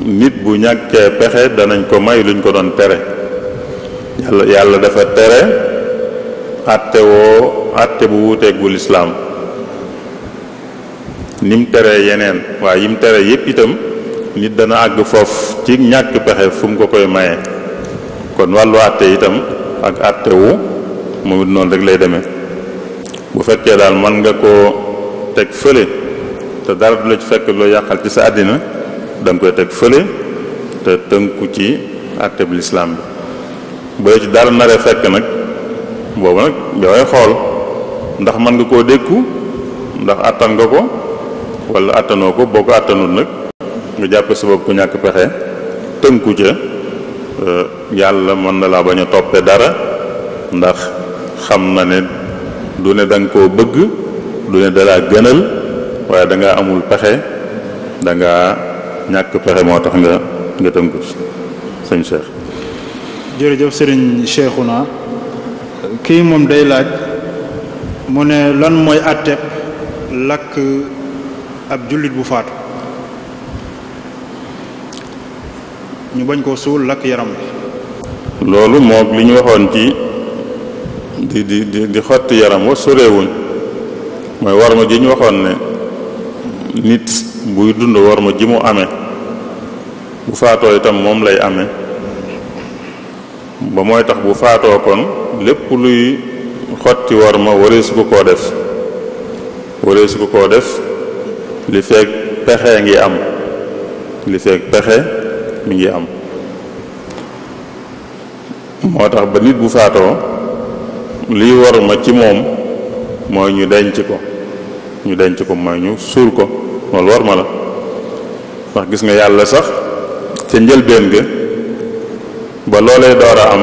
nit bu ñàkkee pexe danañ ko may luñ ko doon tere yàlla dafa tere àtte bu wuuteeg bu lislaam nim teree yeneen waaye yim tere yépp itam nit dana àgg foofu ci ñàkk pexe fu mu ko koy maye kon wàllu àtte itam ak àtte wu moom it noonu rek lay demee bu fekkee daal mën nga koo teg fële te dara du la ci fekk loo yàqal ci sa àddina da nga koy teg fële te tënku ci àtte bi lislaam bi boo ci dara naree fekk nag boobu nag dangay xool ndax mën nga koo dékku ndax àttan nga ko wala àttanoo ko boo ko àttanul nag nga jàpp sa bopp ku ñàkk pexe tënku ca yàlla mën na laa bañ a toppe dara ndax xam na ne du ne da nga koo bëgg du ne dalaa gënal waaye da nga amul pexe da nga ñàkk pexe moo tax nga tënku sëñ Cheikh. jërëjëf sëriñ Cheikhouna kii moom day laaj mu ne lan mooy àtteeb lakk ab jullit bu faatu ñu bañ koo suul lakk yaram bi. loolu moog li ñu waxoon ci di xotti yaram wa sorewuñ mooy warma ji ñu waxoon ne nit buy dund warma ji mu amee bu faatoo itam moom lay amee ba mooy tax bu faatoo kon lépp luy xotti warma wareesu ko koo def li fekk pexe ngi am mi ngi am moo tax ba nit bu faatoo liy warma ci moom mooy ñu denc ko mooy ñu suul ko loolu warma la ndax gis nga yàlla sax ca njëlbéen ga ba loolee door a am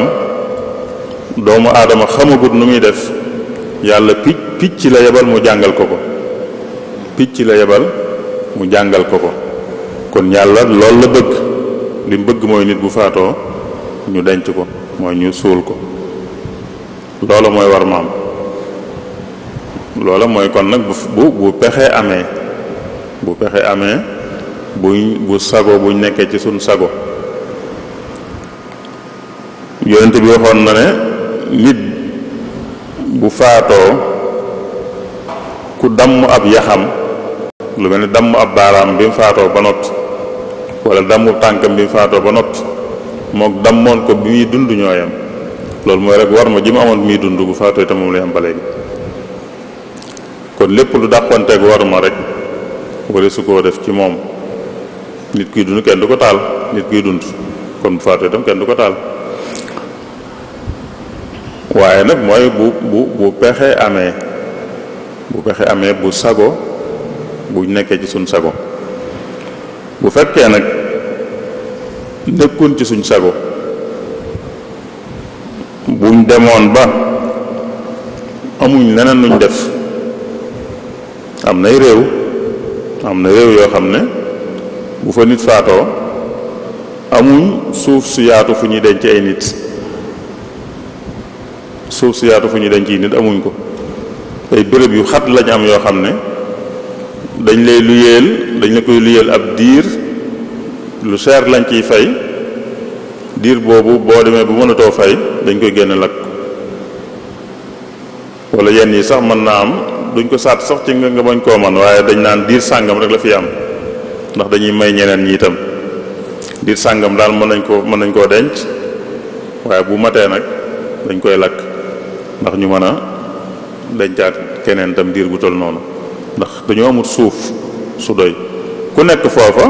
doomu aadama xamagut nu muy def yàlla picc la yebal mu jàngal ko kon yàlla loolu la bëgg li mu bëgg mooy nit bu faatoo ñu denc ko mooy ñu suul ko loola mooy war maam loola mooy kon nag bu pexe amee bu sago buñ nekkee ci suñ sago yonent bi waxoon na ne nit bu faatoo ku damm ab yaxam lu mel ni damm ab baaraam bi mu faatoo ba noppi wala dammu tànkam bi mu faatoo ba noppi mook dammoon ko bi muy dund ñooyam loolu mooy rek war ma ji mu amoon bi muy dund bu faatoo itam moom lay am ba léegi kon lépp lu dàqonteeg war ma rek wala su koo def ci moom nit kuy dund kenn du ko taal nit kuy dund kon bu faatoo itam kenn du ko taal waaye nag mooy bu pexe amee bu sago bu nekkee ci suñ sago bu fekkee nag nekkuñ ci suñ sago buñ demoon ba amuñ leneen luñ def am nay réew yoo xam ne bu fa nit faatoo amuñ suuf su yaatu fu ñuy denc ay nit amuñ ko ay béréb yu xat lañ am yoo xam ne dañ la koy luyeel ab diir lu cher lañ ciy fay diir boobu boo demee bu mënatoo fay dañ koy génne lakk wala yenn yi sax mën naa am duñ ko saat sax ci nga bañ koo man waaye dañ naan diir sàngam rek la fi am ndax dañuy may ñeneen ñi itam diir sàngam daal mën nañ koo denc waaye bu matee nag dañ koy lakk ndax ñu mën a dencaat keneen tam diir bu toll noonu ndax dañoo amul suuf su doy ku nekk foofa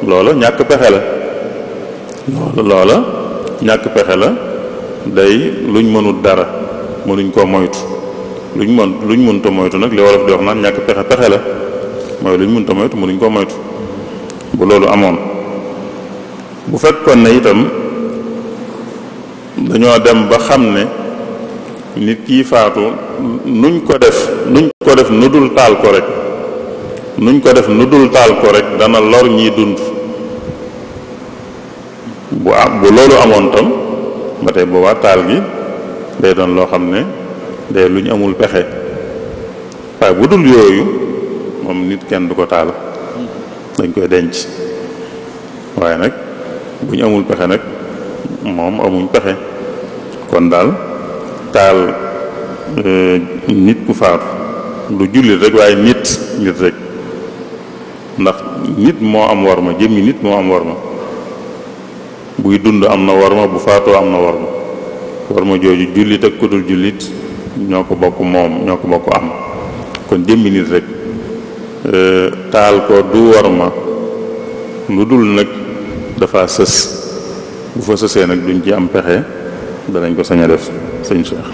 loola ñàkk pexe la day luñ mënul dara mënuñ koo moytu luñ mënta moytu nag li wolof di wax naan ñàkk pexe la mooy luñ mënta moytu mënuñ koo moytu bu loolu amoon bu fekkoon ne itam dañoo dem ba xam ne nit kii faatu nuñ ko def nu dul taal ko rek dana lor ñiy dund. bu loolu amoon tam ba tey boobaa taal gi day doon loo xam ne day luñ amul pexe, waaye bu dul yooyu moom nit kenn du ko taal, dañ koy denc. waaye nag buñ amul pexe nag moom amuñ pexe. kon daal taal nit ku faatu du jullit rek waaye nit rek, ndax nit moo am worma, jëmmi nit moo am worma. buy dund am na worma, bu faatoo am na worma jooju jullit ak ku dul jullit ñoo ko bokk moom, ñoo ko bokk am. kon jëmmi nit rek taal ko du worma, lu dul nag dafa sës. bu fa sësee nag duñ ci am pexe, danañ ko sañ a def. sëñ Cheikh.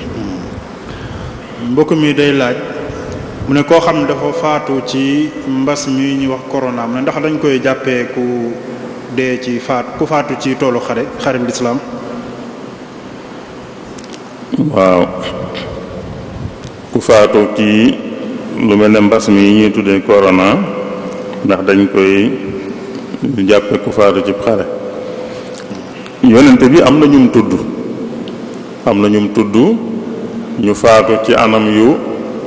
mbokk mi day laaj mu ne koo xam ne dafa faatu ci mbas mi ñuy wax corona mu ne ndax dañ koy jàppee ku dee ci ku faatu ci toolu xare bi lislaam. waaw ku faatu ci lu mel ne mbas mi ñuy tuddee corona ndax dañ koy jàppe ku faatu ci xare. yonente bi am na ñum tudd ñu faatu ci anam yu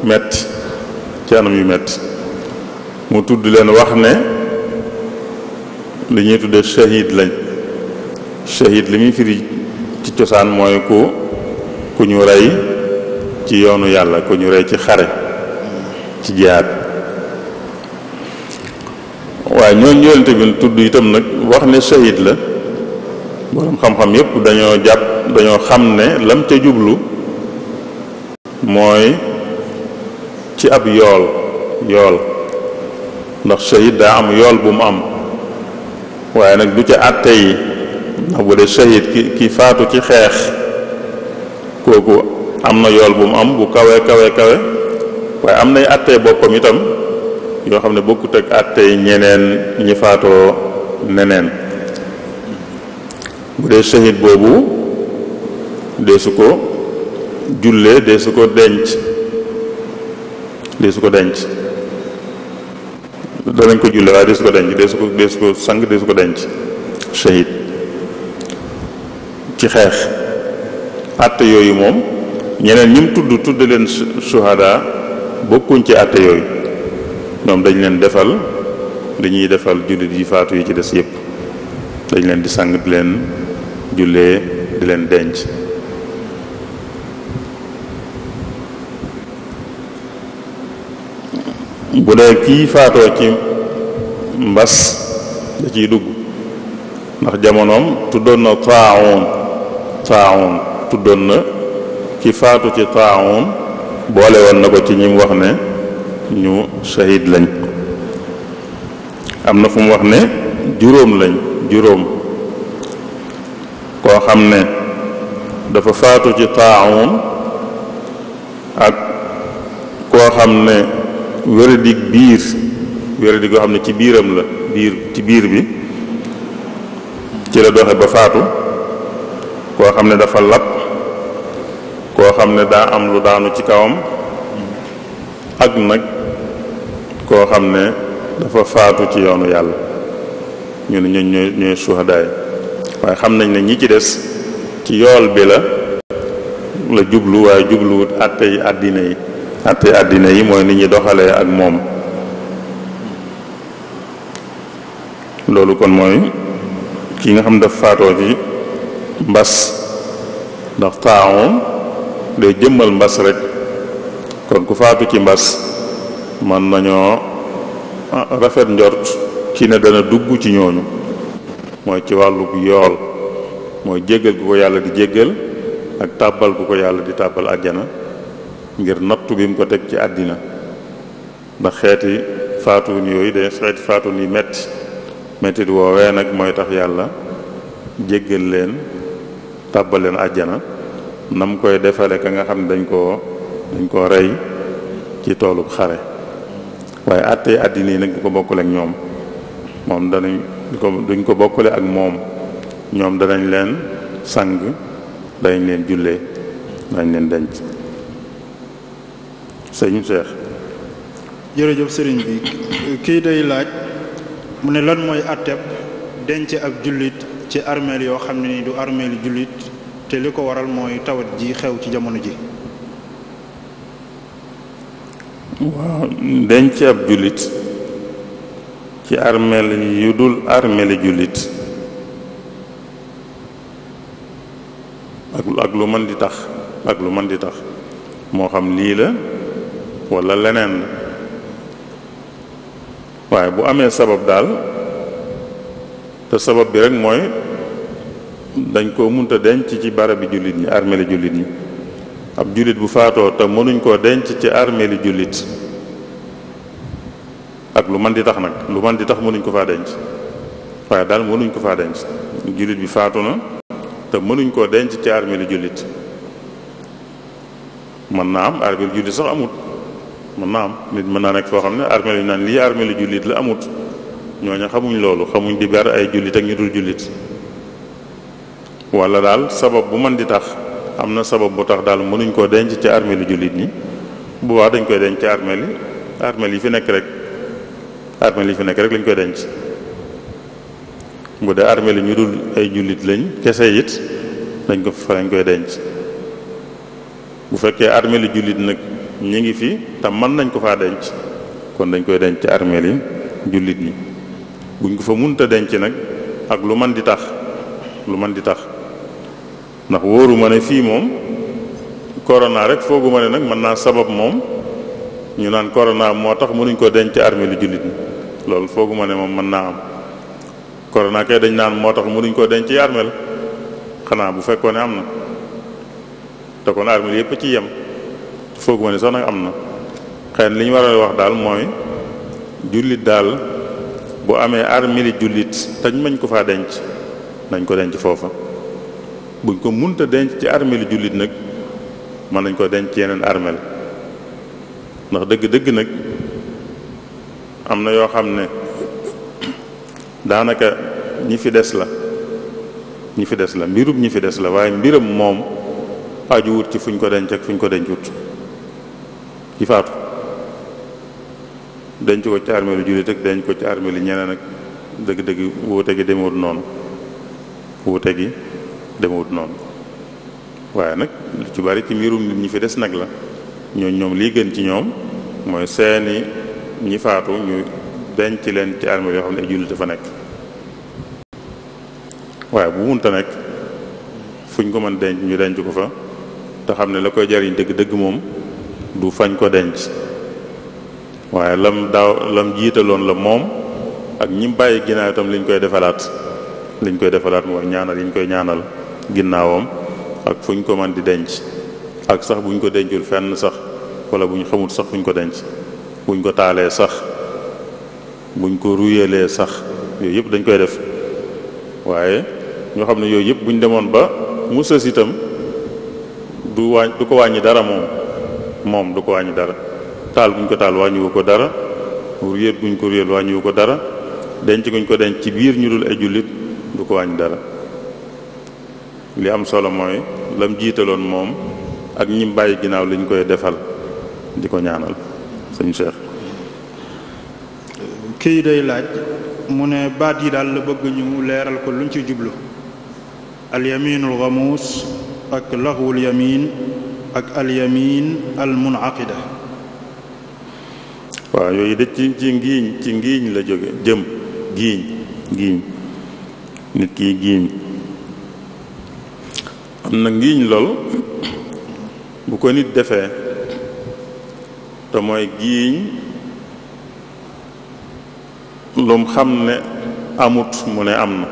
metti mu tudd leen wax ne li ñuy tuddee shahid lañ. shahid li muy firi ci cosaan mooy ku ñu rey ci yoonu yàlla, ku ñu rey ci xare, ci jihaad. waaye ñooñu yonente bi tudd itam nag wax ne shahid la, borom xam-xam yépp dañoo xam ne lam ca jublu mooy ci ab yool ndax shahid daa am yool bu mu am, waaye nag du ca àtte yi. ndax bu dee shahid ki faatu ci xeex kooku am na yool bu mu am bu kawe waaye am nay àttee boppam itam yoo xam ne bokkut ak àttee ñeneen ñi faatoo neneen. bu dee shahid boobu dee su ko jullee, dee su ko denc danañ ko jullee waaye dee su ko denc, dee su ko sang, dee su ko denc. shahid ci xeex àtte yooyu moom ñeneen ñi mu tudd leen shuhada bokkuñ ci àtte yooyu. ñoom dañ leen defal li ñuy defal jullit yi faatu yi ci des yépp, dañ leen di sang, di leen jullee, di leen denc. bu dee kii faatoo ci mbas da ciy dugg ndax jamonoom tuddoon na taawun tuddoon na ki faatu ci taawun boole woon na ko ci ñi mu wax ne ñu shahid lañ. am na fu mu wax ne juróom koo xam ne dafa faatu ci taawun ak koo xam ne wéradig goo xam ne ci biiram la ci biir bi ci la doxe ba faatu, koo xam ne dafa lab, koo xam ne daa am lu daanu ci kawam, ak nag koo xam ne dafa faatu ci yoonu yàlla. ñu ne ñooy suhadaay. waaye xam nañ ne ñi ci des ci yool bi la jublu, waaye jubluwut àttey àddina yi mooy nit ñi doxalee ak moom. loolu kon mooy ki nga xam daf faatoo ci mbas, ndax taawun day jëmmal mbas rek. kon ku faatu ci mbas man nañoo rafet njort ci ne dana dugg ci ñooñu, mooy ci wàllu yool, mooy jéggal gu ko yàlla di jéggal ak tàbbal gu ko yàlla di tàbbal àjjana ngir nattu bi mu ko teg ci àddina. ndax xeeti faatuun yooyu de xeeti faatuun yi mettit woowee nag mooy tax yàlla jéggal leen, tàbbal leen àjjana nam koy defale ka nga xam ne dañ koo rey ci toolub xare. waaye àttee àddina yi nag du ko bokkale ak ñoom, duñ ko bokkale ak moom. ñoom danañ leen sang, dañ leen jullee dañ leen denc. sëñ Cheikh. jërëjëf sëriñ bi kii day laaj mu ne lan mooy àtteb denc ab jullit ci armeel yoo xam ne ni du armeeli jullit te li ko waral mooy tawat ji xew ci jamono ji. waaw denc ab jullit ci armeel yu dul armeeli jullit ak lu mën di tax moo xam lii la walla leneen la waaye bu amee sabab daal te sabab bi rek mooy dañ koo munta denc ci barabi jullit ñi armeeli jullit ñi. ab jullit bu faatoo te mënuñ koo denc ci armeeli jullit ak lu mën di tax nag lu mën di tax mënuñ ko faa denc waaye daal mënuñ ko faa denc jullit bi faatu na te mënuñ koo denc ci armeeli jullit mën naa am armeeli jullit sax amut mën naa am nit mën naa nekk foo xam ne armeel yu naan lii armeeli jullit la amut ñooñu xamuñ loolu xamuñ di ber ay jullit ak ñu dul jullit walla daal sabab bu mën di tax am na sabab bu tax daal mënuñ koo denc ci armeelu jullit ñi bu baax dañ koy denc ci armeel yi fi nekk rek lañ koy denc bu dee armeel yi ñu dul ay jullit lañ kese it dañ ko fa lañ koy denc bu fekkee armeelu jullit nag ñi ngi fi te mën nañ ko faa denc kon dañ koy denc ci armeel yi jullit ñi buñ ko fa munta denc nag ak lu mën di tax ndax wóoru ma ne fii moom corona rek foogu ma ne nag mën naa sabab moom ñu naan corona moo tax mënuñ ko denc ci armeelu jullit ñi loolu foogu ma ne moom mën naa am corona kay dañ naan moo tax mënuñ koo denc ci armeel xanaa bu fekkoon ne am na te kon armeel yépp ci yem foogu ma ne sax nag am na xëy na li ñu war a wax daal mooy jullit daal bu amee armeeli jullit tañ mañ ko faa denc nañ ko denc foofa buñ ko munta denc ci armeeli jullit nag mën nañ ko denc ci yeneen armeel ndax dëgg-dëgg nag am na yoo xam ne daanaka ñi fi des la mbirub ñi fi des la waaye mbiram moom ajuwut ci fuñ ko denc ak fuñ ko dencut ci faatu denc ko ci armeelu jullit ak denc ko ci armeeli ñeneen ak dëgg-dëgg wuute gi demewut noonu waaye nag lu ci bari ci mbirum nit ñi fi des nag la ñoom lii gën ci ñoom mooy seeni ñi faatu ñu denc leen ci armeel yoo xam ne ay jullit dafa nekk waaye bu munta nekk fuñ ko mën denc ñu denc ko fa te xam ne la koy jariñ dëgg-dëgg moom du fañ ko denc waaye lam jiitaloon la moom ak ñi bàyyi ginnaaw itam liñ koy defalaat mooy ñaanal yi ñu koy ñaanal ginnaawam ak fu ñu ko mën di denc ak sax buñ ko dencul fenn sax wala buñ xamul sax fuñ ko denc buñ ko taalee sax buñ ko ruyalee sax yooyu yëpp dañ koy def waaye ñoo xam ne yooyu yëpp buñ demoon ba mu sës itam du ko wàññi dara moom du ko wàññi dara taal buñ ko taal wàññiwu ko dara ruyeel buñ ko ruyeel wàññiwu ko dara denc guñ ko denc ci biir ñu dul ay jullit du ko wàññi dara li am solo mooy lam jiitaloon moom ak ñi bàyyi ginnaaw liñ koy defal di ko ñaanal sëñ Cheikh. kii day laaj mu ne baat yi daal la bëgg ñu leeral ko luñ ci jublu alyaminul ghamuus ak laxwul yamin ak alyamin al munaqida. waaw yooyu de ci ngiiñ la jóge jëm giiñ nit ki giiñ am na ngiiñ lool bu ko nit defee te mooy giiñ lum xam ne amut mu ne am na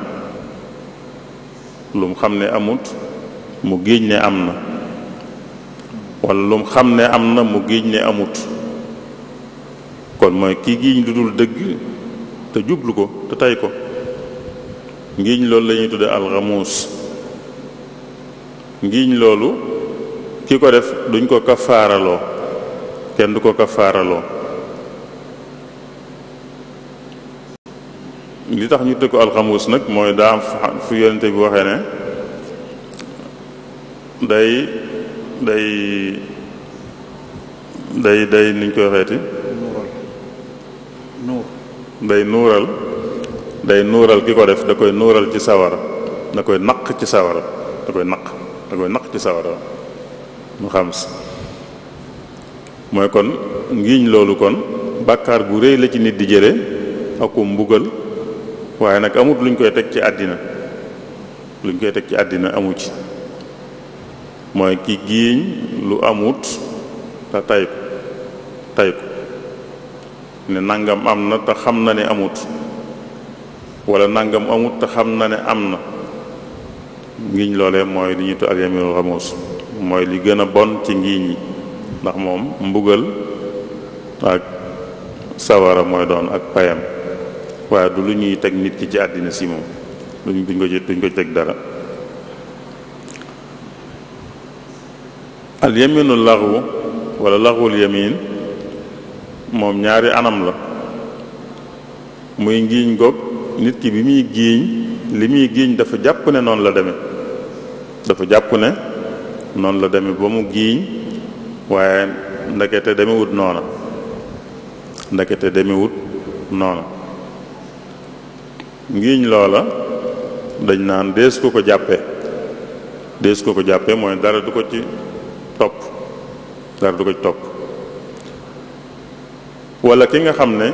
lum xam ne amut mu giiñ ne am na walla lum xam ne am na mu giiñ ne amut kon mooy kii giiñ lu dul dëgg te jublu ko te tey ko ngiiñ loolu la ñuy tudde alxamuus ngiiñ loolu ki ko def duñ ko kafaaraloo kenn du ko kafaaraloo li tax ñu tudde ko alxamuus nag mooy daa am fu yonente bi waxee ne day niñ koy waxeeti day nuural ki ko def, da koy nuural ci sawara, da koy naq ci sawara, da koy naq ci sawara mu xam si. mooy kon ngiñ loolu kon bàkkaar bu rëy la ci nit di jële ak ko mbugal, waaye nag amut luñ koy teg ci àddina amu ci. mooy ki giiñ lu amut te tay ko ne nangam am na te xam na ne amut, wala nangam amut te xam na ne am na. ngiñ loolee mooy li ñuy tudd al-yaminul ghamus, mooy li gën a bon ci ngiñ yi, ndax moom mbugal ak sawara mooy doon ak payam, waaye du lu ñuy teg nit ki ci àddina si moom duñ ko teg dara. al yaminul laghwu wala laghwul yamin moom ñaari anam la. muy ngiñ goog nit ki bi muy giiñ li muy giiñ dafa jàpp ne noonu la demee ba mu giiñ, waaye ndekete demewut noona. ngiñ loola dañ naan dees ko ko jàppe mooy dara du ko ci topp. wala ki nga xam ne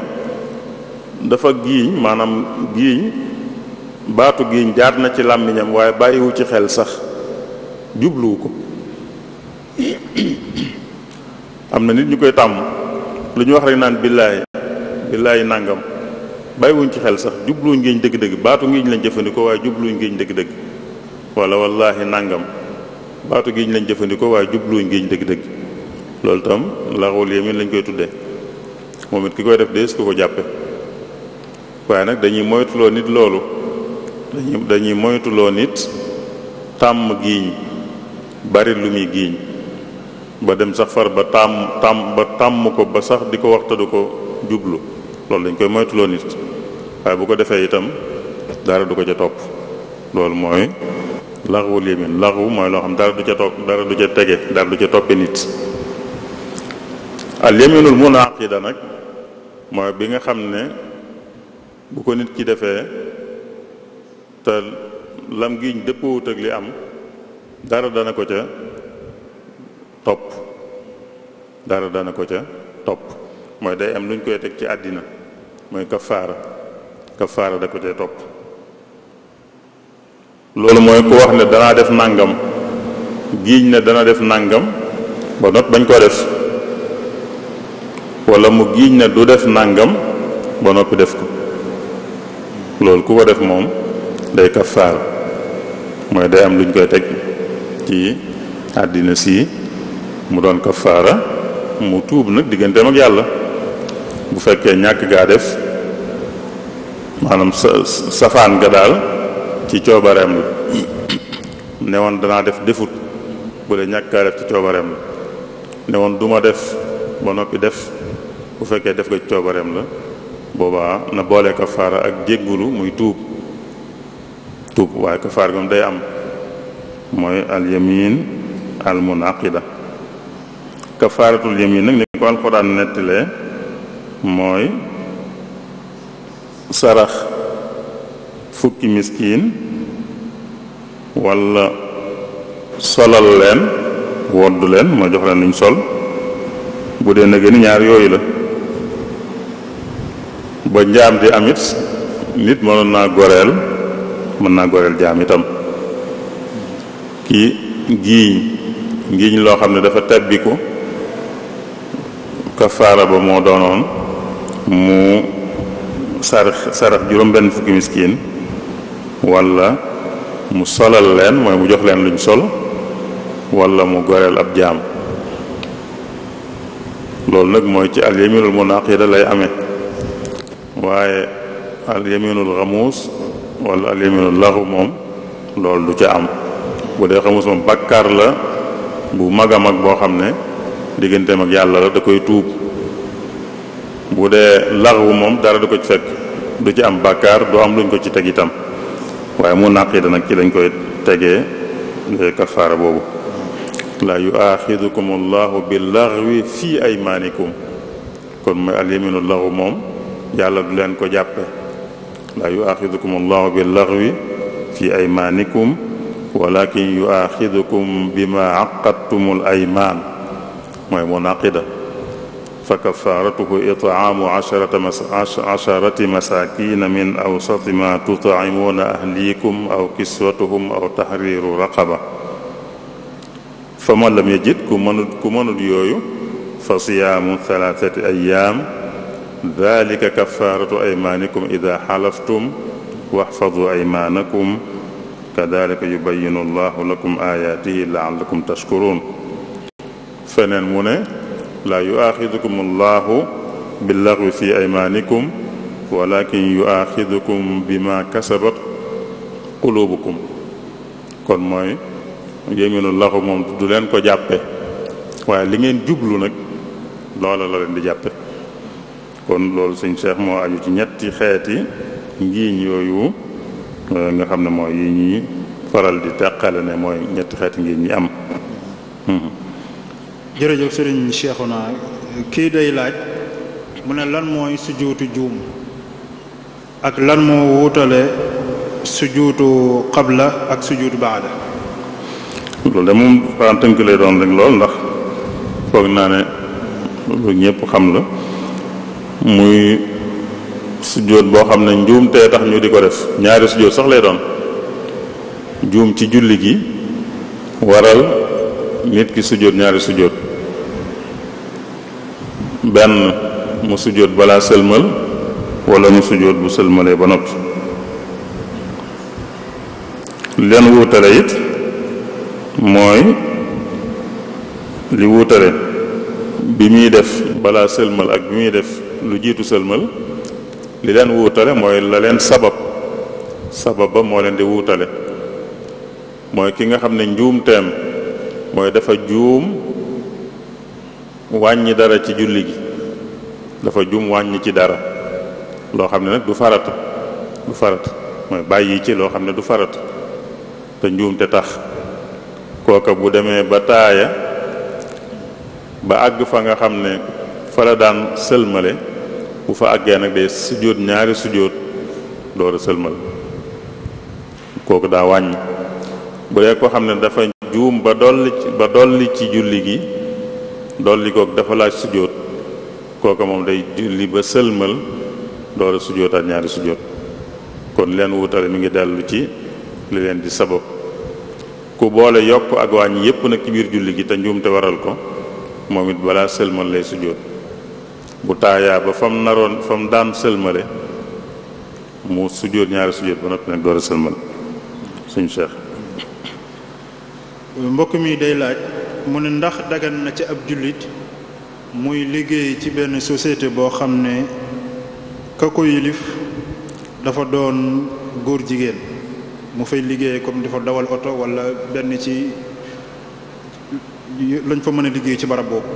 dafa giiñ, maanaam giiñ baatu giiñ jaar na ci làmmiñam waaye bàyyiwu ci xel sax, jubluwu ko. am na nit ñu koy tàmm lu ñu wax rek naan billaahi nàngam, bàyyiwuñ ci xel sax, jubluwuñ ngiñ dëgg-dëgg, baatu ngiñ lañ jëfandikoo waaye jubluwuñ ngiñ dëgg-dëgg. wala wallaahi nàngam, baatu giiñ lañ jëfandikoo waaye jubluwuñ ngiñ dëgg-dëgg. loolu tam laxwul yamin lañ koy tuddee. moom it ki koy def dees ko jàppe, waaye nag dañuy moytuloo nit loolu, dañuy moytuloo nit tàmm giiñ, bari lu muy giiñ ba dem sax far ba tàmm ko ba sax di ko wax te du ko jublu. loolu dañ koy moytuloo nit, waaye bu ko defee itam dara du ko ca topp. loolu mooy laxwul yamin. laxwu mooy loo xam dara du ca tege, dara du ca toppe nit. al yaminul munaqida nag mooy bi nga xam ne bu ko nit ki defee te lam giñ dëppoowut ak li am, dara dana ko ca topp. mooy day am luñ koy teg ci àddina, mooy kafaara da ko cay topp. loolu mooy ku wax ne danaa def nàngam, giiñ ne dana def nàngam ba not bañ koo def, wala mu giiñ ne du def nàngam ba noppi def ko. loolu ku ko def moom day kafaara, mooy day am luñ koy teg ci àddina si mu doon kafaara, mu tuub nag digganteem ak yàlla. bu fekkee ñàkk gaa def, maanaam safaan ga daal ci coobareem la ne woon danaa def defut, bu dee ñàkk gaa def ci coobareem la. ne woon duma def ba noppi def, bu fekkee def nga ci coobareem la, boobaa na boole kafaara ak jéggulu muy tuub. waaye kafaara gam day am, mooy al yamin al munaqida. kafaaratul yamin nag ni ko alxuraan nettalee mooy sarax fukki miskin, wala solal leen, woddu leen, moo jox leen luñ sol. bu dee nag ni ñaar yooyu la. ba njaam di amit, nit mën naa goreel jaam itam. ki ngiiñ loo xam ne dafa tebbiku, kafaara ba moo doonoon mu sarax juróom benn fukki miskin, wala mu solal leen, mooy mu jox leen luñ sol, wala mu goreel ab jaam. loolu nag mooy ci al yaminul munaqida lay amee. waaye al yaminul ghamus wala al yaminul laghw moom loolu du ca am. bu dee xamus moom bàkkaar la bu mag a mag boo xam ne digganteem ak yàlla la, da koy tuub. bu dee laghw moom dara du ko ci fekk, du ci am bàkkaar, du am luñ ko ci teg itam. waaye munaqida nag ci lañ koy tegee kafaara boobu. laa yuaaxidukum allahu billaghwi fi aymaanikum kon mooy alyaminu laghwu moom yàlla du leen ko jàppe laa yuaaxidukum allahu billaghwi fi aymaanikum walakin yuaaxidukum bima aqadtumul aymaan mooy munaqida fa kafaaratuhu it'aamu asharati masaakiina min awsati ma tut'imuuna ahliikum aw kiswatuhum aw tahriiru raqaba fa man lam yajid ku mënut yooyu fa siyaamu thalathati ayyaam dhalika kafaaratu aymaanikum idaa xalaftum waxfadu aymaanakum kadhalika yubayyinu allahu lakum ayaatihi la'allakum tashkuruun feneen mu ne laa yu'aaxidukum allahu billaghwi fi aymaanikum walakin yu'aaxidukum bima kasabat quluubukum kon mooy yéminu laxu moom du leen ko jàppe waaye li ngeen jublu nag loola la leen di jàppe kon loolu sëñ Cheikh moo aju ci ñetti xeeti ngiiñ yooyu nga xam ne mooy yi ñuy faral di teqale ne mooy ñetti xeeti ngiiñ ñi am. jërëjëf sëriñ Cheikhouna kii day laaj mu ne lan mooy sujuutu juum ak lan moo wutale sujuutu qabla ak sujuutu baada. loolu de moom daan tënk lay doon rek lool ndax foog naa ne lu ñëpp xam la muy sujjóot boo xam ne njuum tee tax ñu di ko def ñaari sujjóot sax lay doon juum ci julli gi waral nit ki sujjóot ñaari sujjóot benn mu sujjóot balaa sëlmal wala mu sujjóot bu sëlmalee ba noppi leen wuutale it mooy li wuutale bi muy def balaa sëlmal ak bi muy def lu jiitu sëlmal li leen wuutale mooy la leen sabab ba moo leen di wuutale mooy ki nga xam ne njuumteem mooy dafa juum wàññi dara ci julli gi dafa juum wàññi ci dara loo xam ne nag du farata mooy bàyyi ci loo xam ne du farata te njuumte tax kooka bu demee ba taaya ba àgg fa nga xam ne fa la daan sëlmale bu fa àggee nag day sujjóot ñaari sujjóot door a sëlmal kooku daa wàññi bu dee ko xam ne dafa juum ba dolli ci julli gi dolli kook dafa laaj sujjóot kooka moom day julli ba sëlmal door a sujjóotaat ñaari sujjóot kon leen wutale mi ngi dellu ci li leen di sabab ku boole yokk ak wàññi yépp nag ci biir julli gi te njuumte waral ko moom it balaa sëlmal lay sujjóot bu taayaa ba fam daan sëlmale mu sujjóot ñaari sujjóot ba noppi nag door a sëlmal suñu Cheikh. mbokk mi day laaj mu ne ndax dagan na ci ab jullit muy liggéey ci benn société boo xam ne ka ko yilif dafa doon góor jigéen mu fay liggéey comme dafa dawal oto wala benn ci lañ fa mën a liggéey ci barab boobu.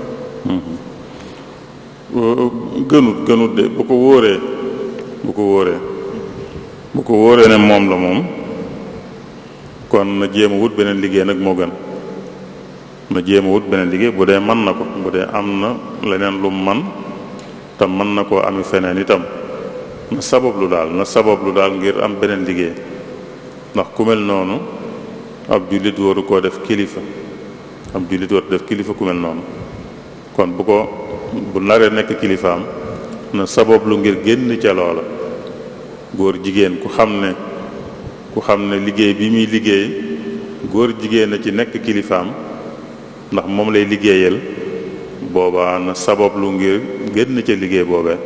gënut de bu ko wóoree ne moom la moom kon na jéem a wut beneen liggéey nag moo gën na jéem a wut beneen liggéey bu dee mën na ko bu dee am na leneen lu man te mën na koo ami feneen itam na sabablu daal ngir am beneen liggéey ndax ku mel noonu ab jullit waru koo def kilifa ku mel noonu kon bu naree nekk kilifaam na sabablu ngir génn ca loola góor jigéen ku xam ne liggéey bi muy liggéey góor jigéen a ci nekk kilifaam ndax moom lay liggéeyal boobaa na sabablu ngir génn ca liggéey boobee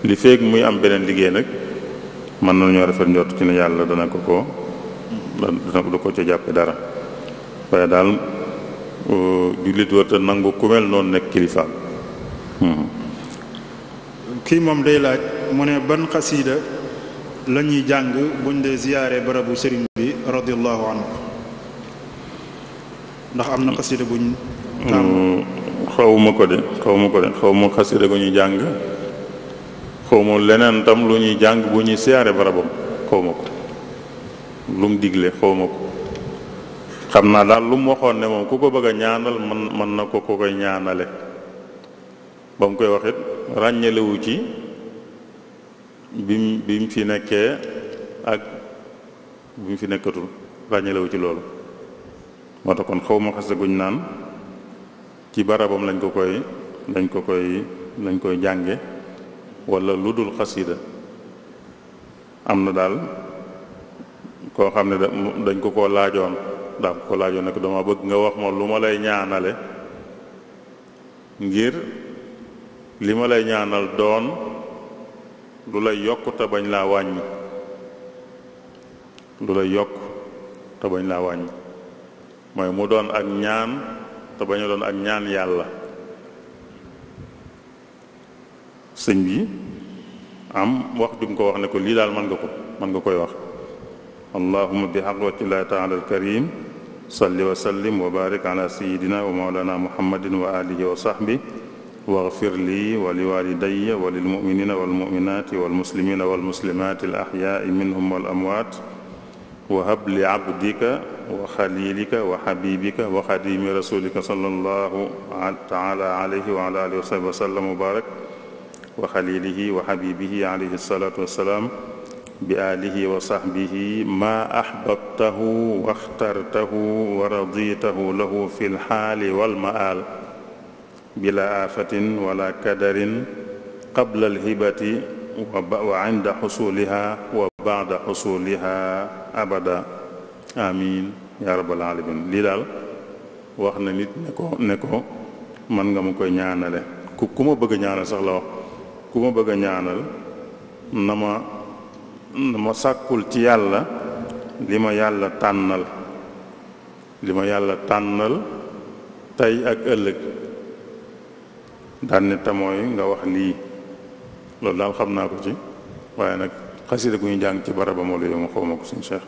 li feeg muy am beneen liggéey nag mën nañoo rafet njort ci ne yàlla dana ko ca jàppe dara waaye daal jullit war te nangu ku mel noonu nekk kilifaam. kii moom day laaj mu ne ban xasiida la ñuy jàng buñ dee ziyaare barabu sëriñ bi radiyallahu anhu ndax am na xasiida buñ xawma ko de xawma xasiida gu ñuy jàng xawma leneen tam lu ñuy jàng bu ñuy siyaare barabam xawma ko lu mu digle xawma ko xam naa daal lu mu waxoon ne moom ku ko bëgg a ñaanal mën na ko koy ñaanale. ba mu koy waxit ràññelewu ci bi mu fi nekkee ak bi mu fi nekkatul ràññelewu ci loolu. moo tax kon xaw ma xasida guñ naan ci barabam lañ koy jànge wala lu dul xasida. am na daal koo xam ne dañ ko laajoon ne ko dama bëgg nga wax ma lu ma lay ñaanale ngir li ma lay ñaanal doon lu lay yokk te bañ laa wàññi mooy mu doon ak ñaan te bañ a doon ak ñaan yàlla. sëñ bi am wax jum ko wax ne ko lii daal mën nga koy wax. allahumma bi haqqatillahi taala alkarim salli wa sallim wa barik ala sayidina wa mawlana muhammadin wa alihi wa sahbi waghfir li wa li walidayya wa lil mu'minina wal mu'minati wal muslimina wal muslimati al ahya'i minhum wal amwat wa hab li abdika wa khalilika wa habibika wa khadimi rasulika sallallahu ta'ala alayhi wa ala alihi wa sallam wa barak wa khalilihi wa habibihi alayhi salatu wassalam bi alihi wa sahbihi ma ahbabtahu wa akhtartahu wa raditahu lahu fil hali wal ma'al bila afatin wala kadarin qabla alhibati wa inda husuliha wa ba'da husuliha abada amin ya rabbal alamin. lii daal wax na nit ne ko man nga ma koy ñaanale ku ma bëgg a ñaanal sax la wax ku ma bëgg a ñaanal na ma sàkkul ci yàlla li ma yàlla tànnal tey ak ëllëg daan ne te mooy nga wax lii. loolu daal xam naa ko ci waaye nag xasida gu ñu jàng ci baraba moo lu yow ma xaw ma ko suñu Cheikh.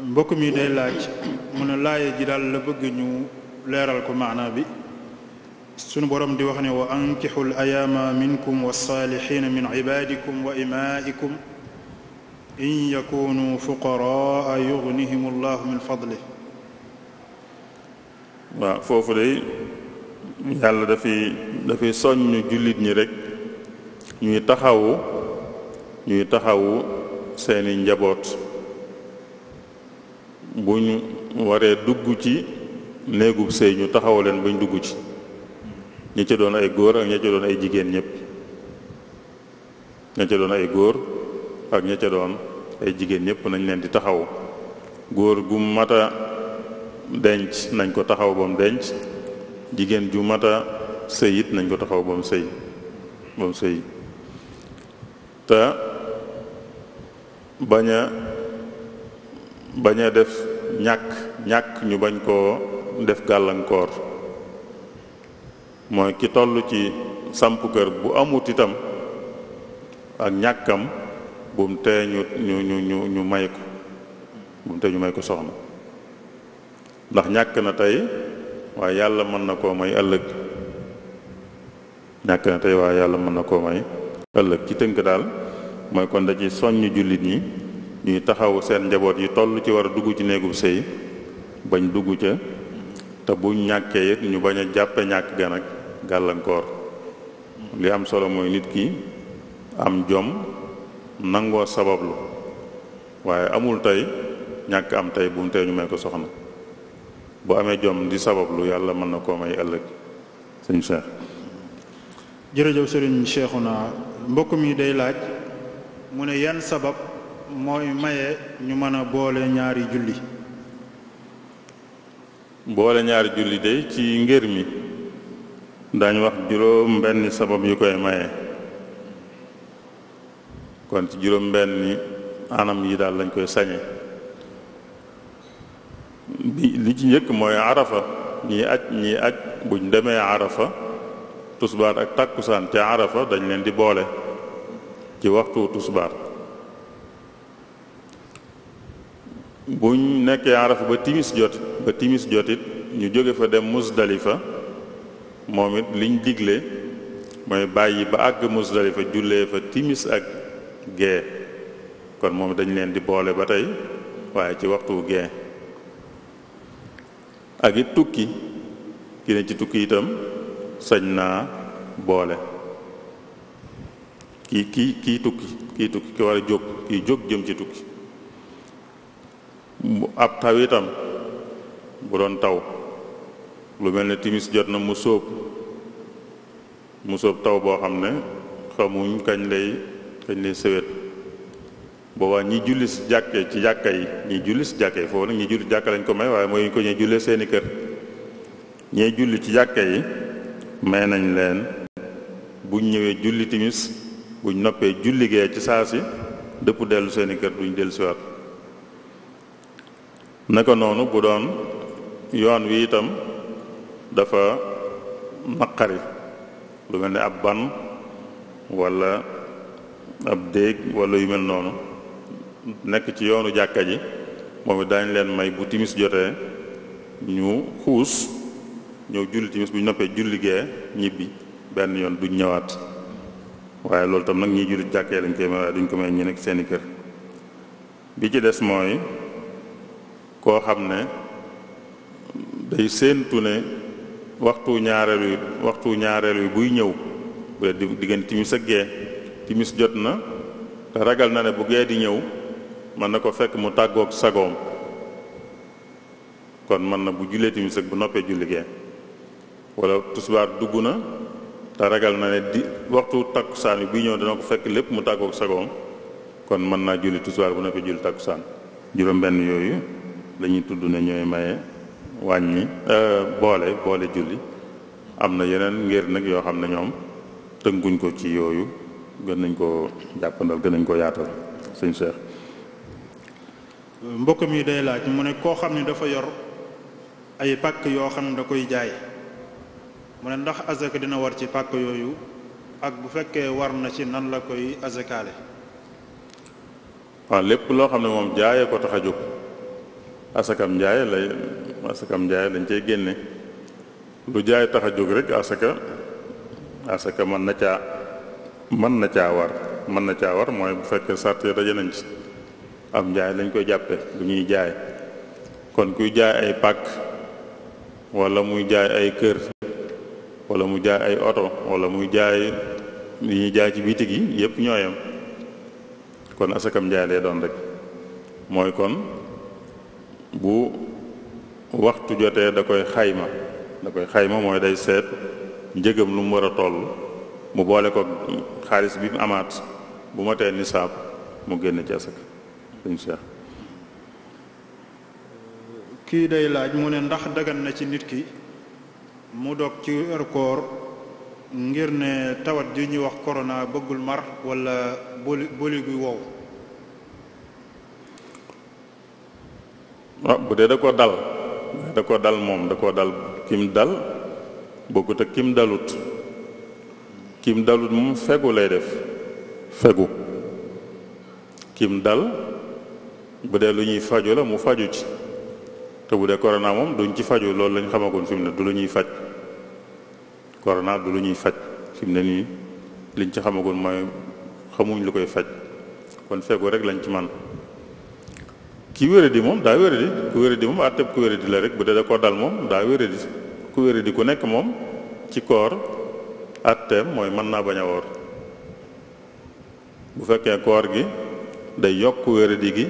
mbokk mi day laaj mu ne laaye ji daal la bëgg ñu leeral ko maanaa bi. sunu borom di wax ne wa ankixul ayaama minkum wassaalixiina min cibaadikum wa imaa'ikum in yakunu fuqaraa yugnihim allahu min fadlih. waaw foofu day yàlla dafay soññ jullit ñi rek ñuy taxawu seeni njaboot bu ñu waree dugg ci néegub sëy ñu taxawu leen bañ dugg ci. ñi ca doon ay góor ak ña ca doon ay jigéen ñëpp ña ca doon ay góor ak ña ca doon ay jigéen ñëpp nañ leen di taxaw. góor gu mat a denc nañ ko taxaw ba mu denc, jigéen ju mat a sëy it nañ ko taxaw ba mu sëy te bañ a def ñàkk ñu bañ koo def gàllankoor. mooy ki toll ci samp kër bu amut itam ak ñàkkam bu mu tee ñu may ko bu mu tee ñu may ko soxna, ndax ñàkk na tey waaye yàlla mën na koo may ëllëg. ñàkk na tey waaye yàlla mën na koo may ëllëg. ci tënk daal mooy kon da ci soññ jullit ñi ñuy taxaw seen njaboot yi toll ci war a dugg ci néegub sëy bañ dugg ca, te buñ ñàkkee it ñu bañ a jàppe ñàkk ga nag gàllankoor. li am solo mooy nit ki am jom nangoo sabablu, waaye amul tey ñàkk am tey bu mu tee ñu may ko soxna. bu amee jom di sabablu yàlla mën na koo may ëllëg. sëñ Cheikh. jërëjëf sëriñ Cheikhouna. mbokk mi day laaj mu ne yan sabab mooy maye ñu mën a boole ñaari julli. boole ñaari julli day ci ngër mi daañu wax juróom benni sabab yu koy maye. kon ci juróom benni anam yi daal lañ koy sañe. li ci njëkk mooy arafa. ñii aj buñ demee arafa tusbaar ak takkusaan ca arafa dañ leen di boole ci waxtu tusbaar. buñ nekkee arafa ba timis jotit ñu jóge fa dem Musdalifa, moom it liñ digle mooy bàyyi ba àgg Musdalifa jullee fa timis ak gee. kon moom dañ leen di boole ba tey waaye ci waxtu gee. ak it tukki ki ne ci tukki itam sañ naa boole kii tukki ki war a jóg kii jóg jëm ci tukki ab taw itam bu doon taw lu mel ne timis jot na mu sóob taw boo xam ne xamuñ kañ lay sëwét boobaa ñi julli ci jàkka yi ñi julli ci jàkka yi foofu nag ñi julli jàkka lañ ko may waaye mooy ñu ko ñee jullee seeni kër ñee julli ci jàkka yi may nañ leen buñ ñëwee julli timis buñ noppee julli gee ci saa si dëpp dellu seeni kër duñ dellu siwaat naka noonu bu doon yoon wi itam dafa naqari lu mel ne ab ban walla ab déeg walla yu mel noonu nekk ci yoonu jàkka ji moom it daañ leen may bu timis jotee ñu xuus ñëw julli timis bu ñu noppee julli gee ñibbi benn yoon duñ ñëwaat waaye loolu tam nag ñiy julli jàkkee lañ koy may waaye duñ ko may ñi nekk seeni kër bi ci des mooy koo xam ne day séentu ne waxtu ñaareel wi buy ñëw bu dee diggante timis ak gee timis jot na te ragal na ne bu gee di ñëw mën na ko fekk mu tàggoog sagoom kon mën na bu jullee timis ak bu noppee julli gee wala tisbaar dugg na te ragal na ne waxtu takkusaan bi buy ñëw dana ko fekk lépp mu tàggoog sagoom kon mën naa julli tisbaar bu noppee julli takkusaan juróom benn yooyu lañuy tudd ne ñooy maye wàññi boole julli am na yeneen ngir nag yoo xam ne ñoom tënkuñ ko ci yooyu gën nañ ko jàppandal gën nañ ko yaatal sëñ Cheikh. mbokk mi day laaj mu ne koo xam ne dafa yor ay pàkk yoo xam ne da koy jaay mu ne ndax azaka dina war ci pàkk yooyu ak bu fekkee war na ci nan la koy azakaale. waaw lépp loo xam ne moom jaayee ko tax a jóg asakam njaay lañ cey génne lu jaay tax a jóg rek asaka mën na caa war mooy bu fekkee sart yi daje nañ ci am njaay lañ koy jàppe lu ñuy jaay kon kuy jaay ay pàkk wala muy jaay ay kër wala mu jaay ay oto wala muy jaay li ñuy jaay ci bitig yi yépp ñooyam kon asakam njaay lay doon rek mooy kon bu waxtu jotee da koy xayma mooy day seet njëgam lu mu war a toll mu boole ko xaalis bi mu amaat bu ma tee nisaab mu génn ci asaka sëñ Cheikh. kii day laaj mu ne ndax dagan na ci nit ki mu dog ci weeru koor ngir ne tawat ji ñuy wax corona bëggul mar wala boli gu wow. waaw bu dee da koo dal moom da koo dal kim dal bokkut ak kim dalut moom fegu lay def fegu kim dal bu dee lu ñuy faju la mu faju ci te bu dee corona moom duñ ci faju loolu lañ xamagoon fi mu ne du lu ñuy faj corona du lu ñuy faj fi mu ne nii liñ ci xamagoon mooy xamuñ lu koy faj kon fegu rek lañ ci man ki wéradi moom daa wéradi ku wéradi moom àtteb ku wéradi la rek bu dee da koo dal moom daa wéradi ku wéradi ku nekk moom ci koor àtteem mooy mën naa bañ a woor bu fekkee koor gi day yokk wéradi gi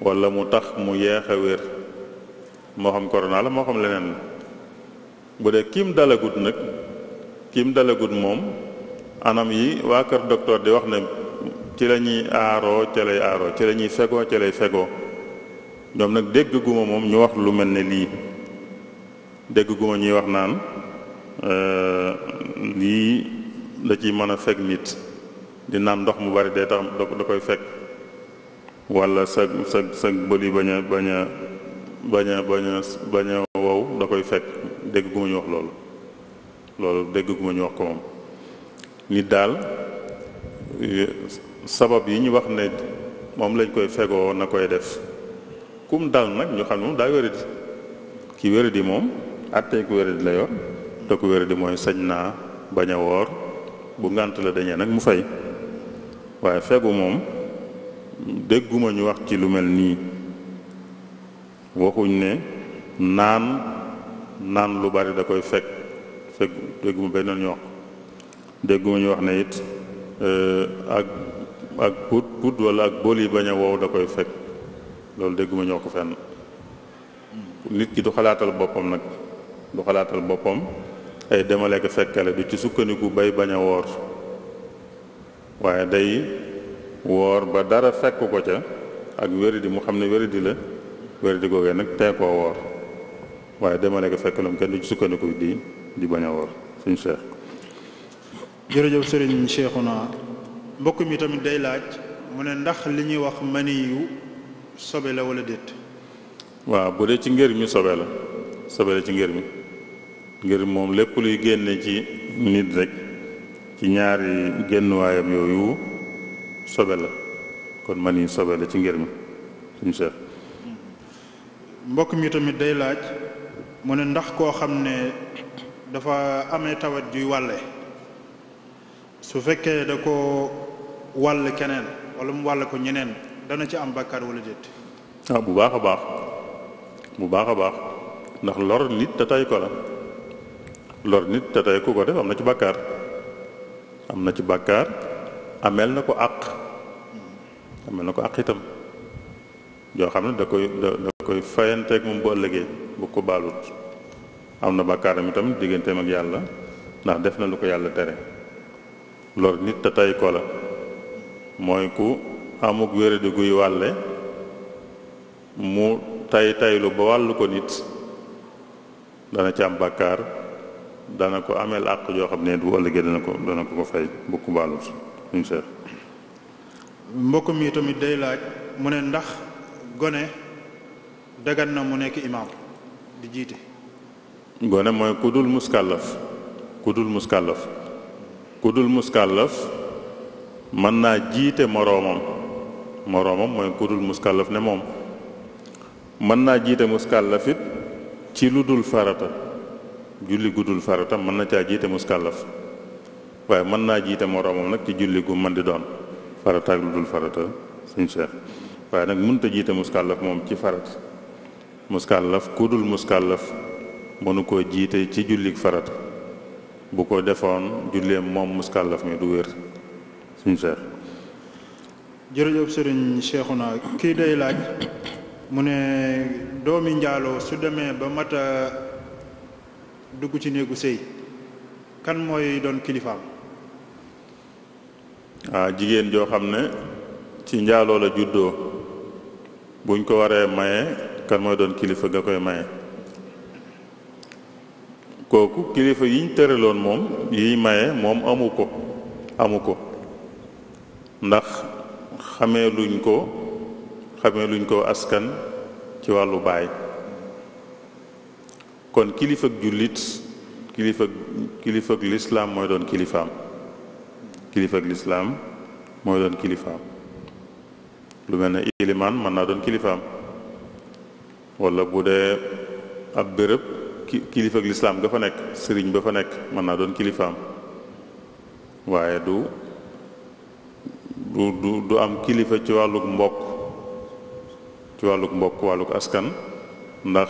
wala mu tax mu yeex a wér moo xam corona la moo xam leneen la bu dee kim dalagut moom anam yi waa kër docteur di wax ne ci la ñuy aaroo ca lay aaroo ci la ñuy fegoo ca lay fegoo ñoom nag dégg guma moom ñu wax lu mel ne lii dégg guma ñuy wax naan lii da ciy mën a fekk nit di naan ndox mu bari day tax da koy fekk wala sa bëli bañ a wow da koy fekk dégg guma ñu wax loolu dégg guma ñu wax ko moom nit daal sabab yi ñu wax ne moom lañ koy fegoo na koy def kum dal nag ñu xam ne moom daa wéradi ki wéradi moom àttee ku wéradi la yor te ku wéradi mooy sañ naa bañ a woor bu ngànt la dañee nag mu fay waaye fegu moom dégguma ñu wax ci lu mel nii waxuñ ne naan naan lu bari da koy fekk dégguma benn ñu wax dégguma ñu wax ne it ak put wala ak bool yi bañ a wow da koy fekk loolu dégguma ñu wax ko fenn. nit ki du xalaatal boppam nag du xalaatal boppam ay demale ko fekkale du ci sukkandiku bay bañ a woor waaye day woor ba dara fekk ko ca ak wéradi mu xam ne wéradi la wéradi googee nag tee koo woor waaye demale ko fekkalum kenn du ci sukkandiku di bañ a woor suñu Cheikh. jërëjëf sëriñ Cheikhouna mbokk mi tamit day laaj mu ne ndax li ñuy wax mani yu sobe la wala déet. waaw bu dee ci ngër mi sobe la ci ngër moom lépp luy génne ci nit rek ci ñaari génnuwaayam yooyu sobe la kon mani sobe la ci ngër mi suñu Cheikh. mbokk mi tamit day laaj mu ne ndax koo xam ne dafa amee tawat juy wàlle su fekkee da ko wàll keneen wala mu wàll ko ñeneen dana ci am bàkkaar wala déet. bu baax a baax ndax lor nit te tey ko la lor nit te tey ku ko def am na ci bàkkaar ameel na ko àq itam joo xam ne da koy fayanteeg moom bu ëllëgee bu ko baalut am na bàkkaaram itam digganteem ak yàlla ndax def na lu ko yàlla tere. lor nit te tey ko la mooy ku amuk wéradi guy wàlle mu taylu ba wàllu ko nit dana ci am bàkkaar dana ko ameel àq joo xam ne bu ëllëgee dana ko fay bu ko baalut suñu Cheikh. mbokk mi tamit day laaj mu ne ndax gone dagan na mu nekk imaam di jiite. gone mooy ku dul muskàllaf mën naa jiite moroomam mooy ku dul muskàllaf ne moom mën naa jiite muskàllaf it ci lu dul farata julli gu dul farata mën na caa jiite muskàllaf waaye mën naa jiite moroomam nag ci julli gu mën di doon farata ak lu dul farata suñ Cheikh waaye nag mënut a jiite muskàllaf moom ci farata muskàllaf ku dul muskàllaf mënu koo jiite ci julli farata bu ko defoon julleem moom muskàllaf mi du wér suñu Cheikh. jërëjëf sëriñ Cheikhouna kii day laaj mu ne doomi njaaloo su demee ba mat a dugg ci néegu sëy kan mooy doon kilifaam. jigéen joo xam ne ci njaaloo la juddoo buñ ko waree maye kan mooy doon kilifa ga koy maye. kooku kilifa yiñ tëraloon moom yiy maye moom amu ko ndax xamee luñ ko askan ci wàllu baay kon kilifak jullit kilifak lislaam mooy doon kilifaam lu mel ne ilimaan mën naa doon kilifaam wala bu dee ab béréb kilifak lislaam ga fa nekk sëriñ ba fa nekk mën naa doon kilifaam waaye du am kilifa ci wàlluk mbokk wàlluk askan ndax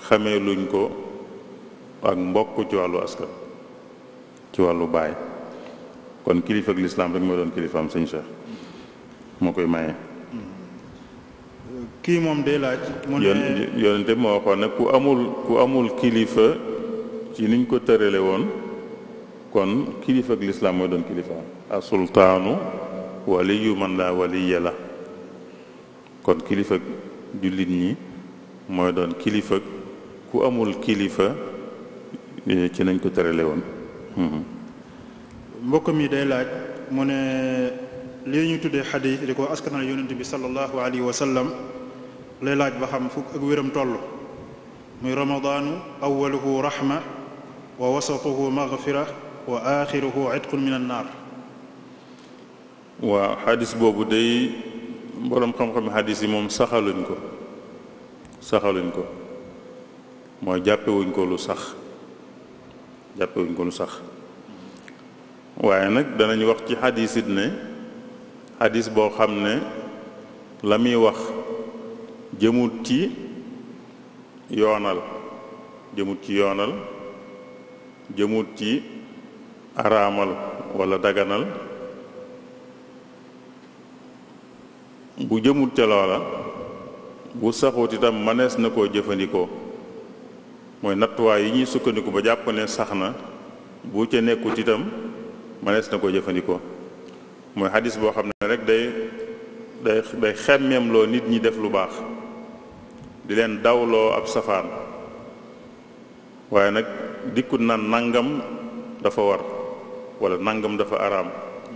xamee luñ ko ak mbokk ci wàllu askan ci wàllu baay kon kilifak lislaam rek mooy doon kilifaam sëñ Cheikh moo koy maye. kii moom day laaj mu ne yonente bi moo waxoon ne ku amul kilifa ci niñ ko tërale woon kon kilifa ak lislaam mooy doon kilifa asultaanu waliyu man la waliya la kon kilifa jullit ñi mooy doon kilifa ku amul kilifa ci nañ ko tërale woon. mbokk mi day laaj mu ne lii ñu tuddee xadiis di ko askanal yonente bi sallallahu alayhi wa sallam lay laaj ba xam fukk ak wéram toll muy ramadaanu awaluhu rahma wa wasatuhu maghfira wa axiruhu itqun min annaar. waaw xadis boobu day boroom xam-xam xadis yi moom saxaluñ ko mooy jàppewuñ ko lu sax waaye nag danañ wax ci xadis it ne xadis boo xam ne la muy wax jëmut ci yoonal jëmut ci yoonal jëmut ci araamal wala daganal bu jëmut ca loola bu saxut itam mënees na koo jëfandikoo mooy nattuwaay yi ñuy sukkandiku ba jàpp ne sax na bu ca nekkut itam mënees na koo jëfandikoo mooy xadis boo xam ne rek day xemmeem loo nit ñi def lu baax di leen dawloo ab safaan waaye nag dikkut na nangam dafa war wala nangam dafa araam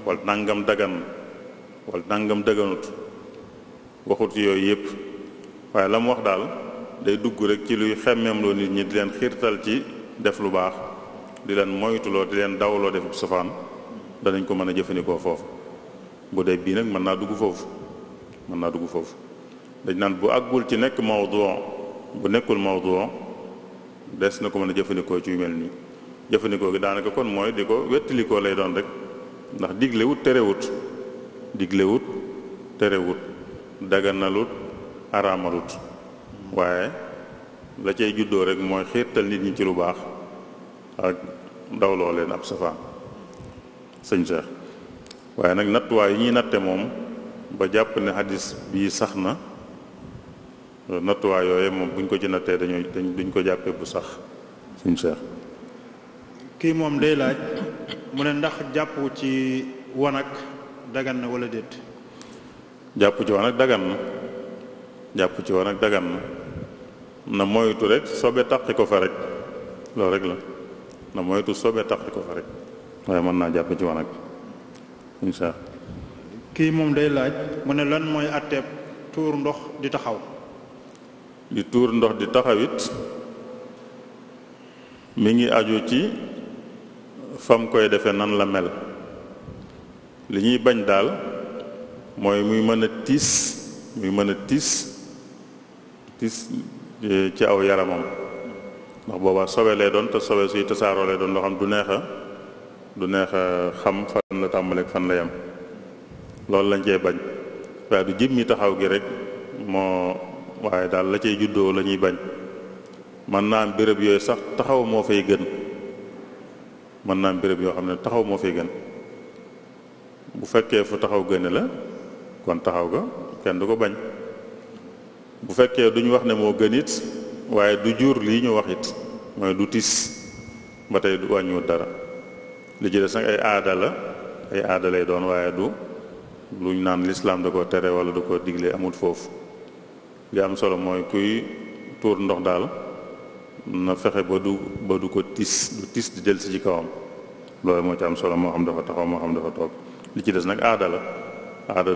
wala nangam dagan wala nangam daganut waxut yooyu yépp waaye la mu wax daal day dugg rek ci luy xemmeem loo nit ñi di leen xiirtal ci def lu baax di leen moytuloo di leen dawloo def safaan danañ ko mën a jëfandikoo foofu bu dee bii nag mën naa dugg foofu dañ naan bu àggul ci nekk mawdu bu nekkul mawdu des na ko mën a jëfandikoo ci yu mel nii jëfandikoo gi daanaka kon mooy di ko wettalikoo lay doon rek ndax diglewut terewut daganalut araamalut waaye la cay juddoo rek mooy xiirtal nit ñi ci lu baax ak dawloo leen ab safaan sëñ Cheikh waaye nag nattuwaay yi ñuy natte moom ba jàpp ne hadis bii sax na nattuwaay yooye moom buñ ko ci nattee duñ ko jàppee bu sax sëñ Cheikh kii moom day laaj mu ne ndax jàpp ci wanag dagan na wala déet. jàpp ci wanag dagan na na moytu rek sobe taqi ko fa rek loolu rek la na moytu sobe taqi ko fa rek waaye mën naa jàpp ci wanag insha Allah. kii moom day laaj mu ne lan mooy àtteeb tuur ndox di taxaw. di tuur ndox di taxawit mi ngi aju ci fam koy defee nan la mel li ñuy bañ daal mooy muy mën a tiis ci aw yaramam ndax boobaa sobe lay doon te sobe suy tasaaroo lay doon loo xam du neex a xam fan la tàmbaleeg fan la yem loolu lañ cey bañ waaye du jëmmi taxaw gi rek waaye daal la cay juddoo la ñuy bañ mën naa am béréb yooyu sax taxaw moo fay gën mën naa am béréb yoo xam ne taxaw moo fay gën bu fekkee fu taxaw gëne la kon taxaw ga kenn du ko bañ bu fekkee duñ wax ne moo gën it waaye du jur lii ñu wax it mooy du tis ba tey du wàññiwut dara li ci des nag ay aada lay doon waaye du luñ naan lislaam da ko tere wala da ko digle amul foofu li am solo mooy kuy tuur ndox daal na fexe ba du ko tis di jël si ci kawam loolu moo ci am solo moo xam dafa taxaw moo xam dafa toog li ci des nag aada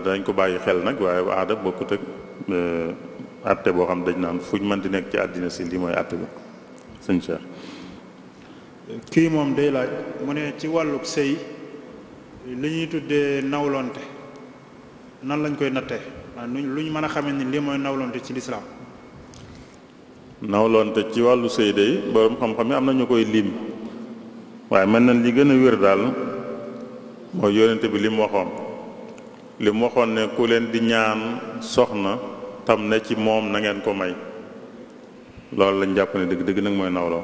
dañ ko bàyyi xel nag waaye aada bokkut ak atte boo xam dañ naan fuñ mën di nekk ci àddina si lii mooy atte bi sëñ Cheikh. kii moom day laaj mu ne ci wàlluk sëy li ñuy tuddee nawlonte nan lañ koy nattee lu ñu mën a xamee ni lii mooy nawlonte ci lislaam. nawlonte ci wàllu sëy day borom xam-xam yi am na ñu koy lim waaye mel na li gën a wér daal mooy yonente bi li mu waxoon ne ku leen di ñaan soxna tam ne ci moom na ngeen ko may loolu lañ jàpp ne dëgg nag mooy nawloo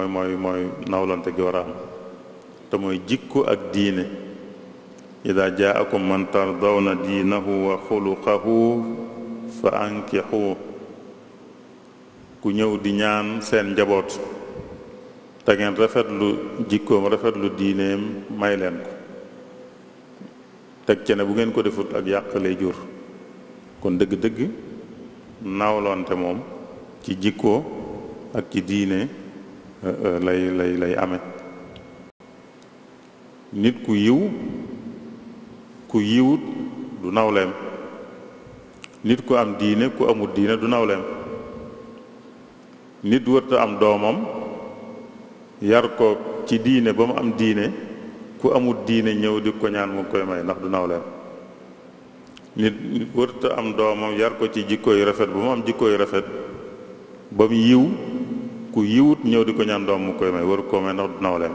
mooy nawlonte gi war a am te mooy jikko ak diine ida jaakum man tardawna diinahu wa xuluqahu fa ankixu ku ñëw di ñaan seen njaboot te ngeen rafetlu jikkoom rafetlu diineem may leen ko teg ci ne bu ngeen ko defut ak yàq lay jur kon dëgg-dëgg nawlonte moom ci jikko ak ci diine lay ame nit ku yiwut du nawleem nit ku am diine ku amul diine du nawleem nit wërta am doomam yar ko ci diine ba mu am diine ku amul diine ñëw di ko ñaan mu koy may ndax du nawleem nit wërta am doomam yar ko ci jikko yu rafet ba mu am jikko yu rafet ba mu yiw ku yiwut ñëw di ko ñaan doom mu koy may waru koo may ndax du nawleem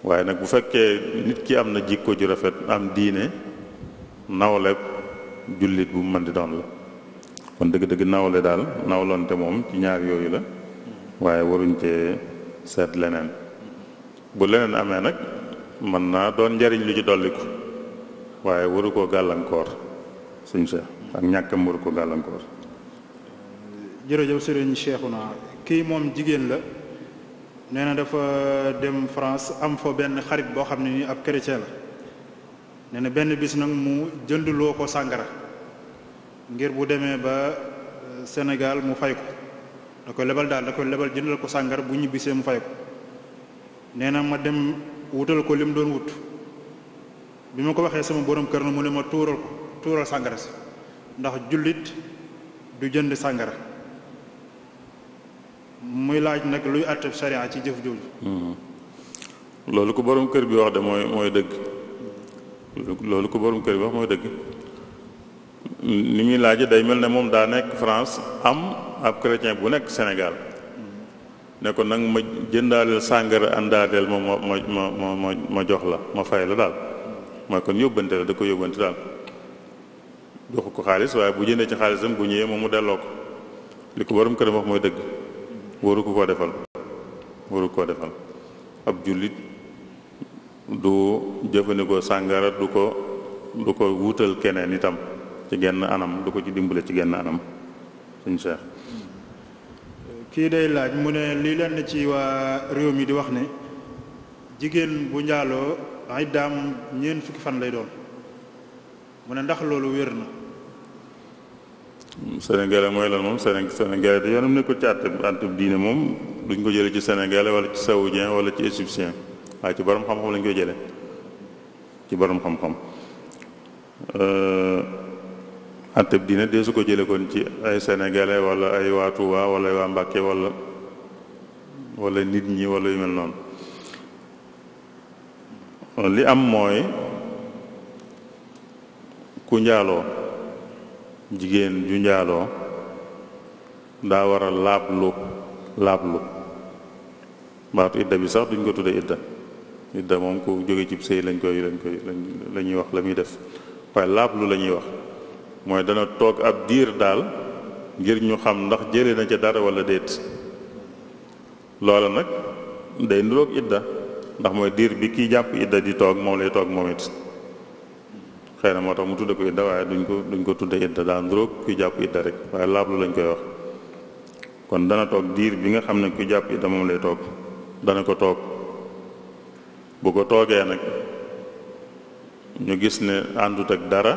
waaye nag bu fekkee nit ki am na jikko ju rafet am diine nawle jullit bu mu mën di doon la kon dëgg-dëgg nawle daal nawlonte moom ci ñaar yooyu la waaye waruñ cee seet leneen. bu leneen amee nag mën naa doon njariñ lu ci dolliku waaye waru koo gàllankoor suñ Cheikh ak ñàkkam waru ko gàllankoor. jërëjëf sëriñ Cheikhouna kii moom jigéen la nee na dafa dem France am fa benn xarit boo xam ne ni ab chrétien la nee na benn bis nag mu jëndloo ko sàngara ngir bu demee ba Sénégal mu fay ko da koy lebal jëndal ko sàngara bu ñibbisee mu fay ko nee na ma dem wutal ko li mu doon wut bi ma ko waxee sama borom kër na mu ne ma tuural sàngara si ndax jullit du jënd sàngara muy laaj nag luy àtte sharia ci jëf jooju. loolu ko borom kër bi wax de mooy dëgg loolu ko borom kër bi wax mooy dëgg ni muy laaj day mel ne moom daa nekk France am ab chrétien bu nekk Sénégal ne ko nag ma jëndaaleel sàngara àndaadeel ma jox la ma fay la daal mooy kon yóbbante la da ko yóbbante daal joxu ko xaalis waaye bu jëndee ci xaalisam bu ñëwee moom mu delloo ko li ko borom këram wax mooy dëgg waru ko koo defal ab jullit du jëfandikoo sàngara du ko wuutal keneen itam ci genn anam du ko ci dimbale ci genn anam suñ Cheikh. kii day laaj mu ne lii leen ci waa réew mi di wax ne jigéen bu njaaloo iddaam ñeent fukki fan lay doon mu ne ndax loolu wér na. Sénégalais mooy lan moom Sénégalais da yoonam nekkul ci àtte diine moom duñ ko jële ci Sénégalais wala ci saoudien wala ci égyptien waaye ci borom xam-xam lañ koy jële ci borom xam-xam àtte diine dee su ko jële kon ci ay Sénégalais wala ay waa Touba wala ay waa Mbàkke wala nit ñi wala yu mel noonu li am mooy ku njaaloo jigéen ju njaaloo daa war a laablu baatu idda bi sax duñ ko tudde idda moom ku jóge cib sëy la ñuy wax la muy def waaye laablu la ñuy wax mooy dana toog ab diir daal ngir ñu xam ndax jëlee na ca dara wala déet loola nag day nuroog idda ndax mooy diir bi kiy jàpp idda di toog moom lay toog moom it xëy na moo tax mu tudde ko idda waaye duñ ko tudde idda daa nduróog kuy jàpp idda rek waaye laablu lañ koy wax kon dana toog diir bi nga xam ne kuy jàpp idda moom lay toog dana ko toog bu ko toogee nag ñu gis ne àndut ak dara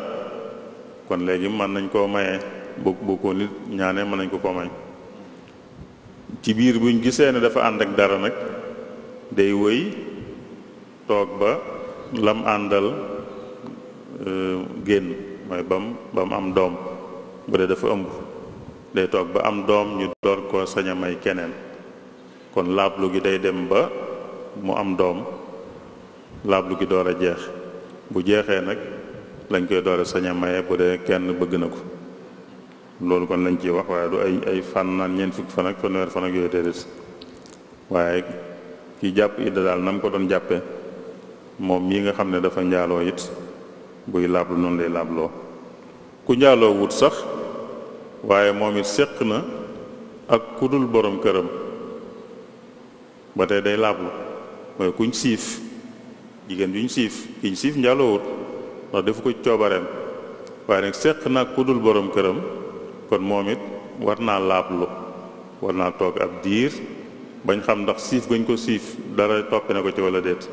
kon léegi mën nañ koo maye bu ko nit ñaanee mën nañ ko may ci biir buñ gisee ne dafa ànd ak dara nag day wëy toog ba lam àndal génn mooy bam am doom bu dee dafa ëmb day toog ba am doom ñu door ko sañ a may keneen kon laablu gi day dem ba mu am doom laablu gi door a jeex bu jeexee nag lañ koy door a sañ a maye bu dee kenn bëgg na ko loolu kon lañ ciy wax waaye du ay fan naan ñeent fukki fan ak fanweer fan ak yooyu déedéet waaye ki jàpp idda daal na mu ko doon jàppe moom mii nga xam ne dafa njaaloo it buy laablu noonu lay laabloo ku njaaloo wut sax waaye moom it séq na ak ku dul borom këram ba tey day laablu mooy kuñ siif jigéen juñ siif kiñ siif njaaloo wut ndax defu ko coobareem waaye nag séq na ak ku dul borom këram kon moom it war naa laablu war naa toog ab diir bañ xam ndax siif gañ ko siif dara toppe na ko ci walla déet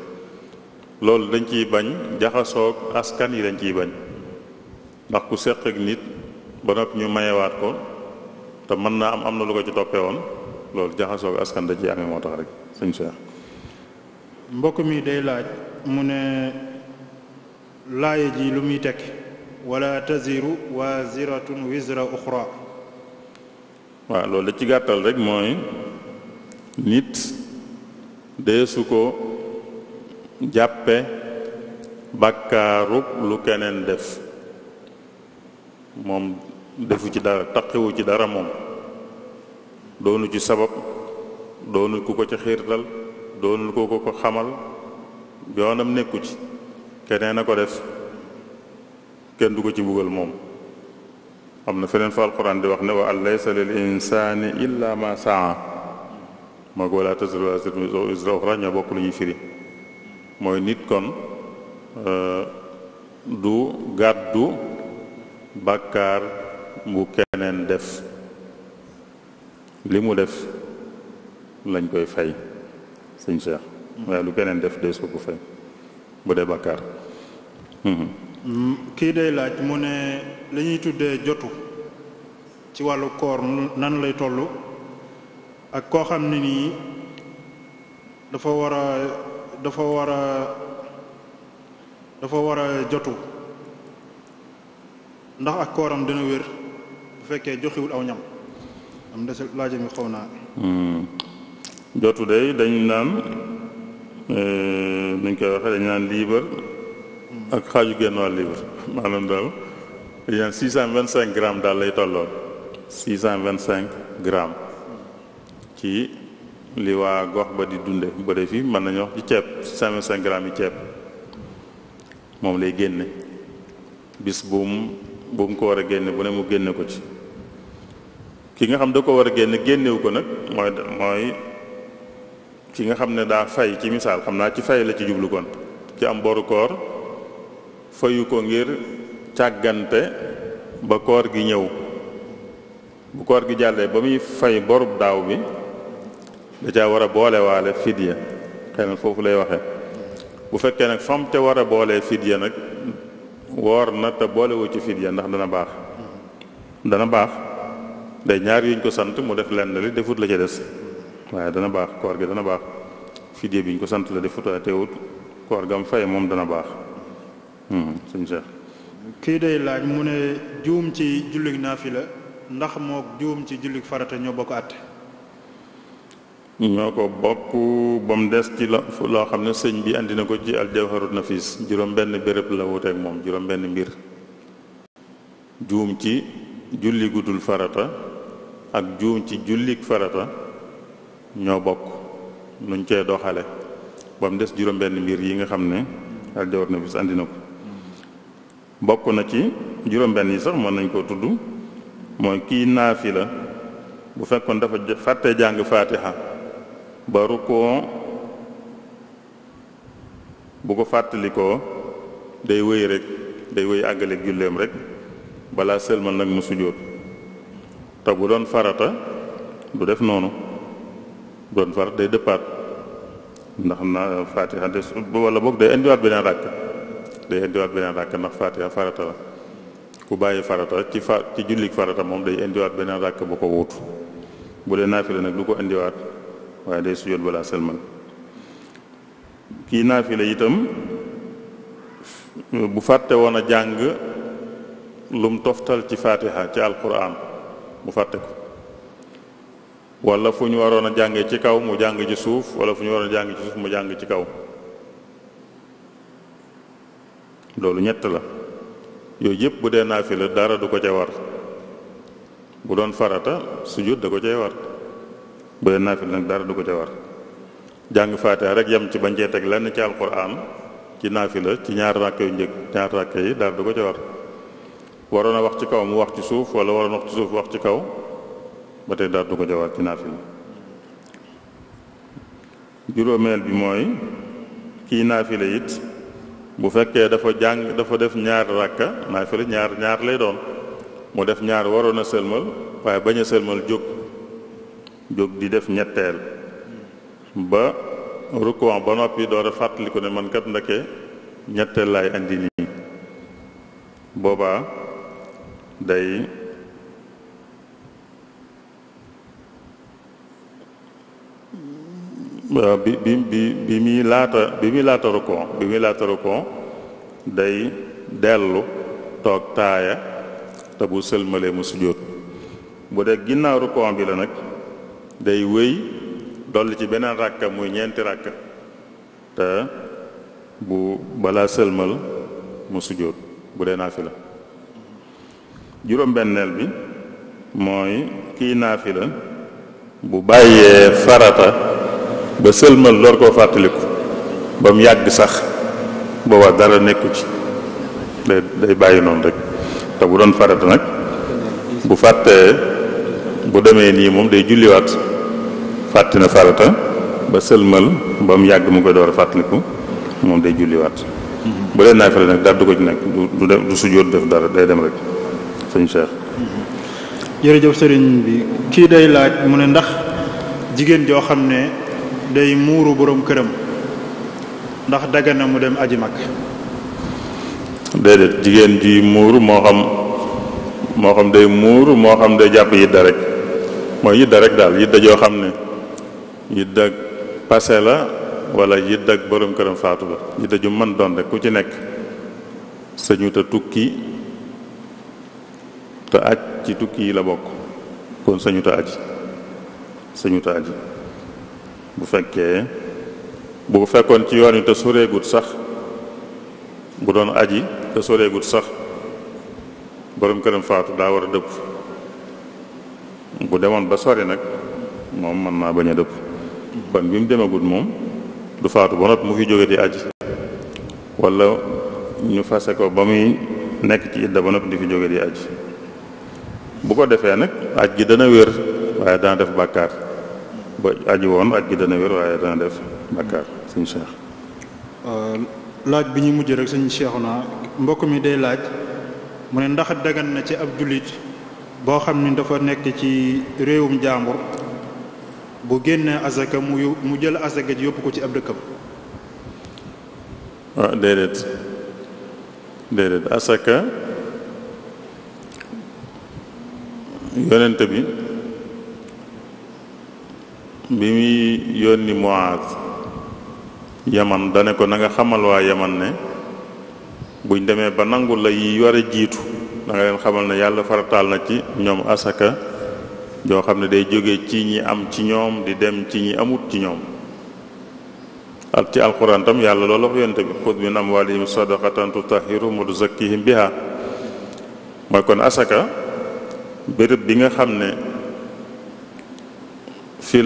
loolu dañ ciy bañ jaxasoog askan yi dañ ciy bañ ndax ku seq ak nit ba noppi ñu mayewaat ko te mën naa am na lu ko ci toppee woon loolu jaxasoog askan da ciy amee moo tax rek sëñ Cheikh. mbokk mi day laaj mu ne laaye ji lu muy tekki wala taziru waziratun wizra uxra. waaw loolu da ci gàttal rek mooy nit deesu ko jàppe bàkkaarub lu keneen def moom defu ci dara taqiwu ci dara moom doonu ci sabab doonu ku ko ci xiirtal doonu ko ko xamal yoonam nekku ci keneen a ko def kenn du ko ci buggal moom am na feneen fa alquran di wax ne wa an laysa lil insaani illa ma saa moo ko wala taziru waaziratun wizra uxraa ñoo bokk lu ñuy firi mooy nit kon du gàddu bàkkaar bu keneen def li mu def lañ koy fay sëñ Cheikh waaye lu keneen def dees ko fay bu dee bàkkaar. kii day laaj mu ne li ñuy tuddee jotu ci wàllu koor nan lay toll ak koo xam ne nii dafa war a jotu ndax ak kooram dina wér bu fekkee joxiwul aw ñam am des laajam yi xaw naa jotu day dañ naan nuñ koy waxee dañ naan liibar ak xaaju genn wàll liibar maanaam daal dañ naan 625 grammes daal lay tolloon 625 grammes ci li waa gox ba di dunde ba dee fii mën nañu wax ci ceeb 625 grammes yi ceeb moom lay génne bis bu mu ko war a génne bu ne mu génne ko ci ki nga xam da ko war a génnewu ko nag mooy ki nga xam ne daa fay ci misaal xam naa ci fay la ci jublu kon ci am boru koor fayu ko ngir càggante ba koor gi ñëw bu koor gi jàllee ba muy fay borub daaw bi da caa war a boolewaale fidya xëy na foofu lay waxe bu fekkee nag fam te war a boolee fidya nag woor na te boolewu ci fidya ndax dana baax day ñaar yuñ ko sant mu def lenn li defut la ca des waaye dana baax koor gi dana baax fidya bi ñu ko sant la defut waaye teewut koor gam fay moom dana baax suñu Cheikh kii day laaj mu ne juum ci jullig naafila ndax mook juum ci jullig farata ñoo bokk àtte ñoo ko bokk ba mu des ci loo xam ne sëñ bi andi na ko ci aljawharun nafis juróom benn béréb la wuteek moom juróom benn mbir juum ci julli gudul farata ak juum ci jullik farata ñoo bokk nuñ cee doxale ba mu des juróom benn mbir yi nga xam ne aljawharun nafis andi na ko bokk na ci juróom benn yi sax mën nañ koo tudd mooy kii naafila bu fekkoon dafa fàtte jàng faatiha ba rukkoo bu ko fàttalikoo day wéy àggaleeg julleem rek balaa sëlmal nag mu sujjóot te bu doon farata du def noonu bu doon farata day dëppaat ndax na faatiha des wala boog day indiwaat beneen ràkk ndax faatiha farata la ku bàyyi farata ci jullik farata moom day indiwaat beneen ràkk bu ko wuutu bu dee naafila nag du ko indiwaat waaye day sujjóot balaa sëlmal kii naafila itam bu fàtte woon a jàng lum toftal ci faatiha ci alquran mu fàtte ko wala fu ñu waroon a jàngee ci kaw mu jàng ci suuf wala fu ñu waroon a jàng ci suuf mu jàng ci kaw loolu ñett la yooyu yëpp bu dee naafila dara du ko ca war bu doon farata sujjóot da ko cay war bu dee naafila nag dara du ko ca war jàng faatiha rek yem ci bañ cee teg lenn ci alquran ci naafila ci ñaar ràkk yu njëkk ñaar ràkk yi dara du ko ca war waroon a wax ci kaw mu wax ci suuf wala waroon a wax ci suuf wax ci kaw ba tey dara du ko ca war ci naafila juróomeel bi mooy kii naafila it bu fekkee dafa def ñaar ràkka naafila ñaar lay doon mu def ñaar waroon a sëlmal waaye bañ a sëlmal jóg di def ñetteel ba rukkoo ba noppi door a fàttaliku ne man kat ndeke ñetteel laay andi nii boobaa day bi muy laata rukkoo day dellu toog taaya te bu sëlmalee mu sujjóot bu dee ginnaaw rukkoo bi la nag day wéy dolli ci beneen ràkka muy ñeenti ràkka te bu balaa sëlmal mu sujjóot bu dee naafila juróom-benneel bi mooy kii naafila bu bàyyee farata ba sëlmal door koo fàttaliku ba mu yàgg sax booba dara nekku ci day bàyyi noonu rek te bu doon farata nag bu fàttee bu demee nii moom day julliwaat fàtti na farata ba sëlmal ba mu yàgg mu koy door a fàttaliku moom day julliwaat. bu dee naafila nag dara du ko ci nekk du def du sujjóot def dara day dem rek sëñ Cheikh. jërëjëf sëriñ bi kii day laaj mu ne ndax jigéen joo xam ne day muuru boroom këram ndax dagan na mu dem aji mag. déedéet jigéen ji muuru moo xam day muuru moo xam day jàpp yidda rek mooy yidda rek daal yidda joo xam ne yidda passé la wala yidda ak boroom këram faatu la yidda ju mën doon rek ku ci nekk sañu ta tukki te aj ci tukki yi la bokk kon sañu ta aji bu fekkoon ci yoon wi te soreegut sax bu doon aji te soreegut sax boroom këram faatu daa war a dëpp bu demoon ba sori nag moom mën naa bañ a dëpp kon bi mu demagut moom du faatu ba noppi mu fi jóge di aji wala ñu fase ko ba muy nekk ci idda ba noppi di fi jóge di aji bu ko defee nag aj gi dana wér waaye dana def bàkkaar ba aji woon aj gi dana wér waaye dana def bàkkaar sëñ Cheikh. laaj bi ñu mujj rek sëñ Cheikhouna mbokk mi day laaj mu ne ndax dagan na ci ab jullit boo xam ni dafa nekk ci réewum jàmbur bu génnee asaka mu jël asaka ji yóbbu ko ci ab dëkkam. waaw déedéet asaka yonent bi muy yónni Muaaz Yaman dane ko na nga xamal waa Yaman ne buñ demee ba nangu la yi war a jiitu da nga leen xamal ne yàlla farataal na ci ñoom asaka joo xam ne day jóge ci ñi am ci ñoom di dem ci ñi amut ci ñoom ak ci alquran tam yàlla loolu wax yonent bi xud min amwalihim sadaqatan tutahhiruhum wa tuzakkihim biha mooy kon asaka béréb bi nga xam ne fi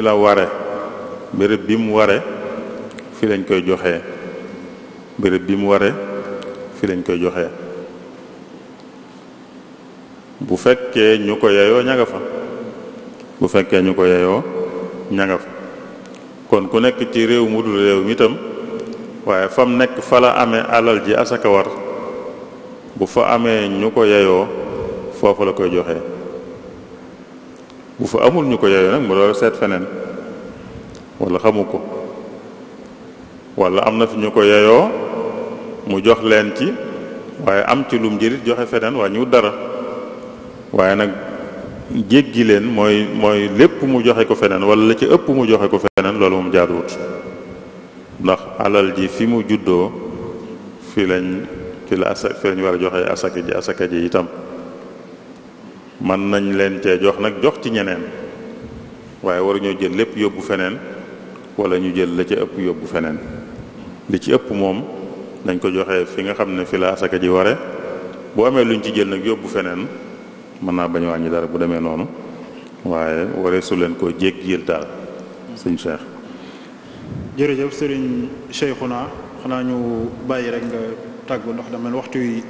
la ware béréb bi mu ware fi lañ koy joxee béréb bi mu ware fi lañ koy joxee bu fekkee ñu ko yeyoo ña nga fa kon ku nekk ci réew mu dul réew mi itam waaye fam nekk fa la amee alal ji asaka war bu fa amee ñu ko yeyoo foofu la koy joxee bu fa amul ñu ko yeyoo nag mu door a seet feneen wala xamu ko wala am na fi ñu ko yeyoo mu jox leen ci waaye am ci lum njëriñ joxe feneen wàññiwut dara waaye nag jéggi leen mooy lépp mu joxe ko feneen wala la ci ëpp mu joxe ko feneen loolu moom jaaduwut ndax alal ji fi mu juddoo fi lañ war a joxe asaka ji itam mën nañ leen cee jox nag jox ci ñeneen waaye waruñoo jël lépp yóbbu feneen wala ñu jël la ci ëpp yóbbu feneen li ci ëpp moom dañ ko joxe fi nga xam ne fi la asaka ji ware bu amee luñ ci jël nag yóbbu feneen mën naa bañ wàññi dara bu demee noonu waaye waree su leen koo jéggil daal sëñ Cheikh. jërëjëf sëriñ Cheikhouna xanaa ñu bàyyi rek nga tàggu ndax dama waxtu yi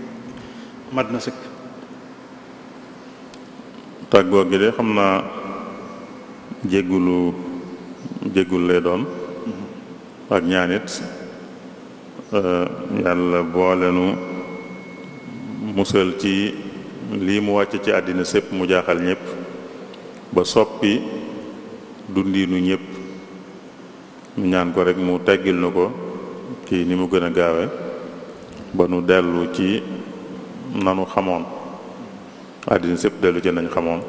mat na sëkk. tàggoo gi de xam naa jéggul lay doon ak ñaanit yàlla boolenu musal ci lii mu wàcc ci àddina sépp mu jaaxal ñëpp ba soppi dundiinu ñëpp ñu ñaan ko rek mu teggil nu ko ci ni mu gën a gaawe ba nu dellu ci nanu xamoon àddina sépp dellu ci nañ xamoon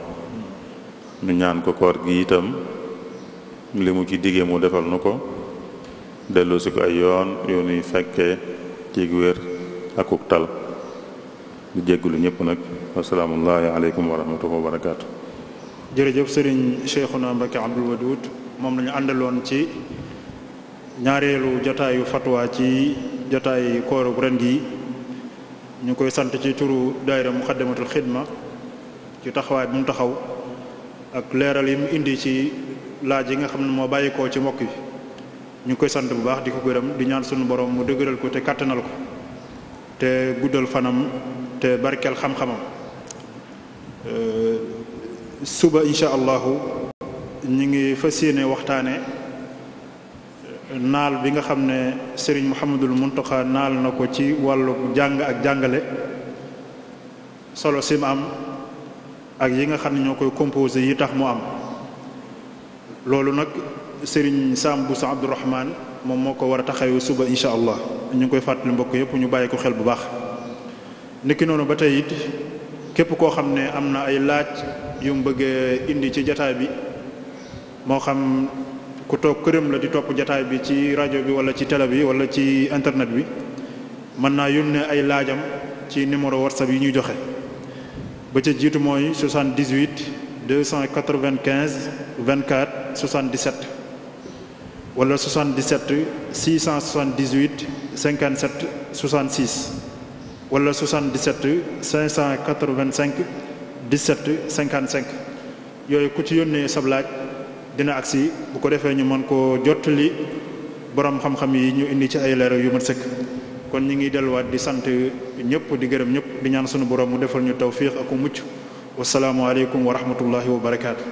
ñu ñaan ko koor gi itam li mu ci diggee mu defal nu ko dellu si ko ay yoon yu nuy fekkee ci wér akuk tal di jéggulu ñëpp nag wasalaamullahi aleykum wa rahmatullahi wa barakaatu. jërëjëf sëriñ Cheikhouna Mbacké Abdoul Wadoud moom lañu àndaloon ci ñaareelu jotaayu fatwa ci jotaayu kooru ren gi ñu koy sant ci turu daayira Muxaddamatul Xidma ci taxawaay bi mu taxaw ak leeral yi mu indi ci laaj yi nga xam ne moo bàyyikoo ci mbokk yi ñu ngi koy sant bu baax di ko gërëm di ñaan sunu borom mu dëgëral ko te kattanal ko te guddal fanam te barkeel xam-xamam suba incha allahu ñi ngi fas yéene waxtaane naal bi nga xam ne Serigne Mouhamadul Mountakha naal na ko ci wàllu jàng ak jàngale solo sim am ak yi nga xam ne ñoo koy composé yi tax mu am loolu nag Serigne Sam Bousso Abdourahmane moom moo ko war a taxawee suba incha allah ñu ngi koy fàttali mbokk yëpp ñu bàyyi ko xel bu baax. niki noonu ba tey it képp koo xam ne am na ay laaj yu mu bëgg indi ci jataay bi moo xam ku toog këram la di topp jataay bi ci rajo bi wala ci télé bi wala ci internet bi mën naa yónnee ay laajam ci numéro whatsapp yi ñuy joxe ba ca jiitu mooy 78 295 24 77 wala 77 678 57 66 wala 77 585 17 55 yooyu ku ci yónnee sab laaj dina agsi bu ko defee ñu mën koo jottali borom xam-xam yi ñu indi ci ay leeral yu mat sëkk kon ñi ngi delluwaat di sant ñëpp di gërëm ñëpp di ñaan sunu borom mu defal ñu tawfiq ak mucc wasalaamu aleykum wa rahmatullahi wa barakaatu.